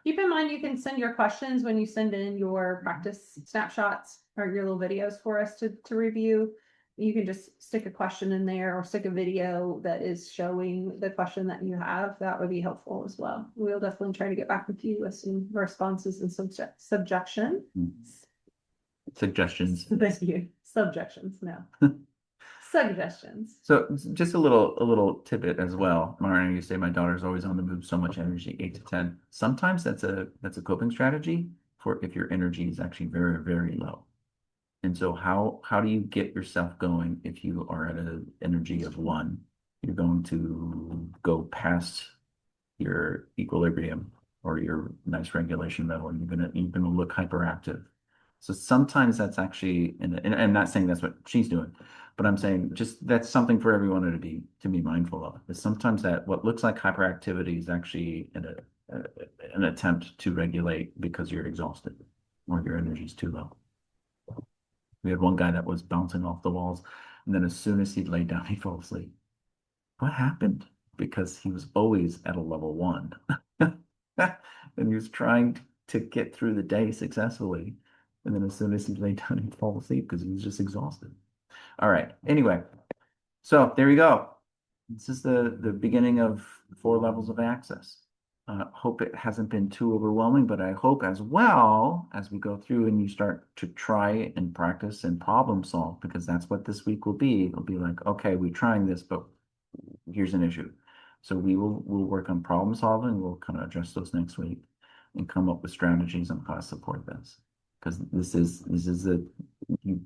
Keep in mind, you can send your questions when you send in your practice snapshots or your little videos for us to review. You can just stick a question in there or stick a video that is showing the question that you have. That would be helpful as well. We'll definitely try to get back with you with some responses and subjection. Suggestions. Thank you. Subjections, no. Suggestions. So just a little tidbit as well. Mariana, you say my daughter's always on the move, so much energy, 8 to 10. Sometimes that's a coping strategy for if your energy is actually very, very low. And so how do you get yourself going if you are at an energy of 1? You're going to go past your equilibrium or your nice regulation level, and you're gonna look hyperactive. So sometimes that's actually, and I'm not saying that's what she's doing, but I'm saying just that's something for everyone to be mindful of. Is sometimes that what looks like hyperactivity is actually an attempt to regulate because you're exhausted or your energy is too low. We had one guy that was bouncing off the walls, and then as soon as he'd lay down, he'd fall asleep. What happened? Because he was always at a level 1. And he was trying to get through the day successfully. And then as soon as he lay down, he'd fall asleep because he was just exhausted. All right. Anyway, so there you go. This is the beginning of 4 levels of access. Hope it hasn't been too overwhelming, but I hope as well as we go through and you start to try and practice and problem solve, because that's what this week will be. It'll be like, okay, we're trying this, but here's an issue. So we'll work on problem solving. We'll kind of address those next week and come up with strategies on how to support this. Because this is you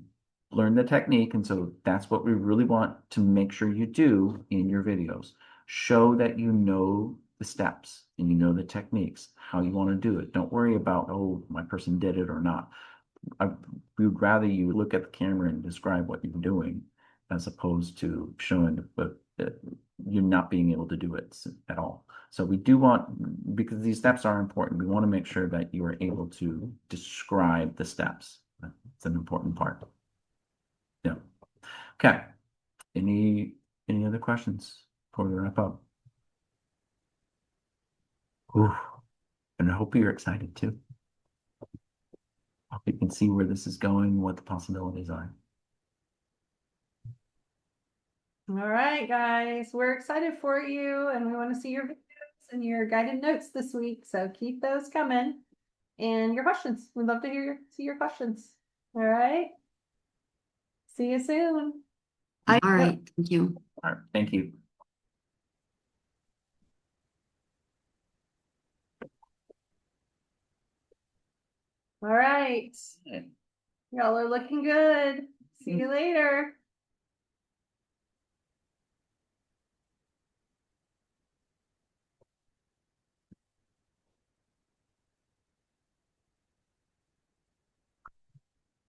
learn the technique, and so that's what we really want to make sure you do in your videos. Show that you know the steps and you know the techniques, how you want to do it. Don't worry about, oh, my person did it or not. We would rather you look at the camera and describe what you're doing as opposed to showing you not being able to do it at all. So we do want, because these steps are important, we want to make sure that you are able to describe the steps. It's an important part. Yeah. Okay. Any other questions before we wrap up? Ooh. And I hope you're excited too. I hope you can see where this is going, what the possibilities are. All right, guys, we're excited for you and we want to see your videos and your guided notes this week. So keep those coming and your questions. We'd love to see your questions. All right. See you soon. All right, thank you. All right. Thank you. All right. Y'all are looking good. See you later.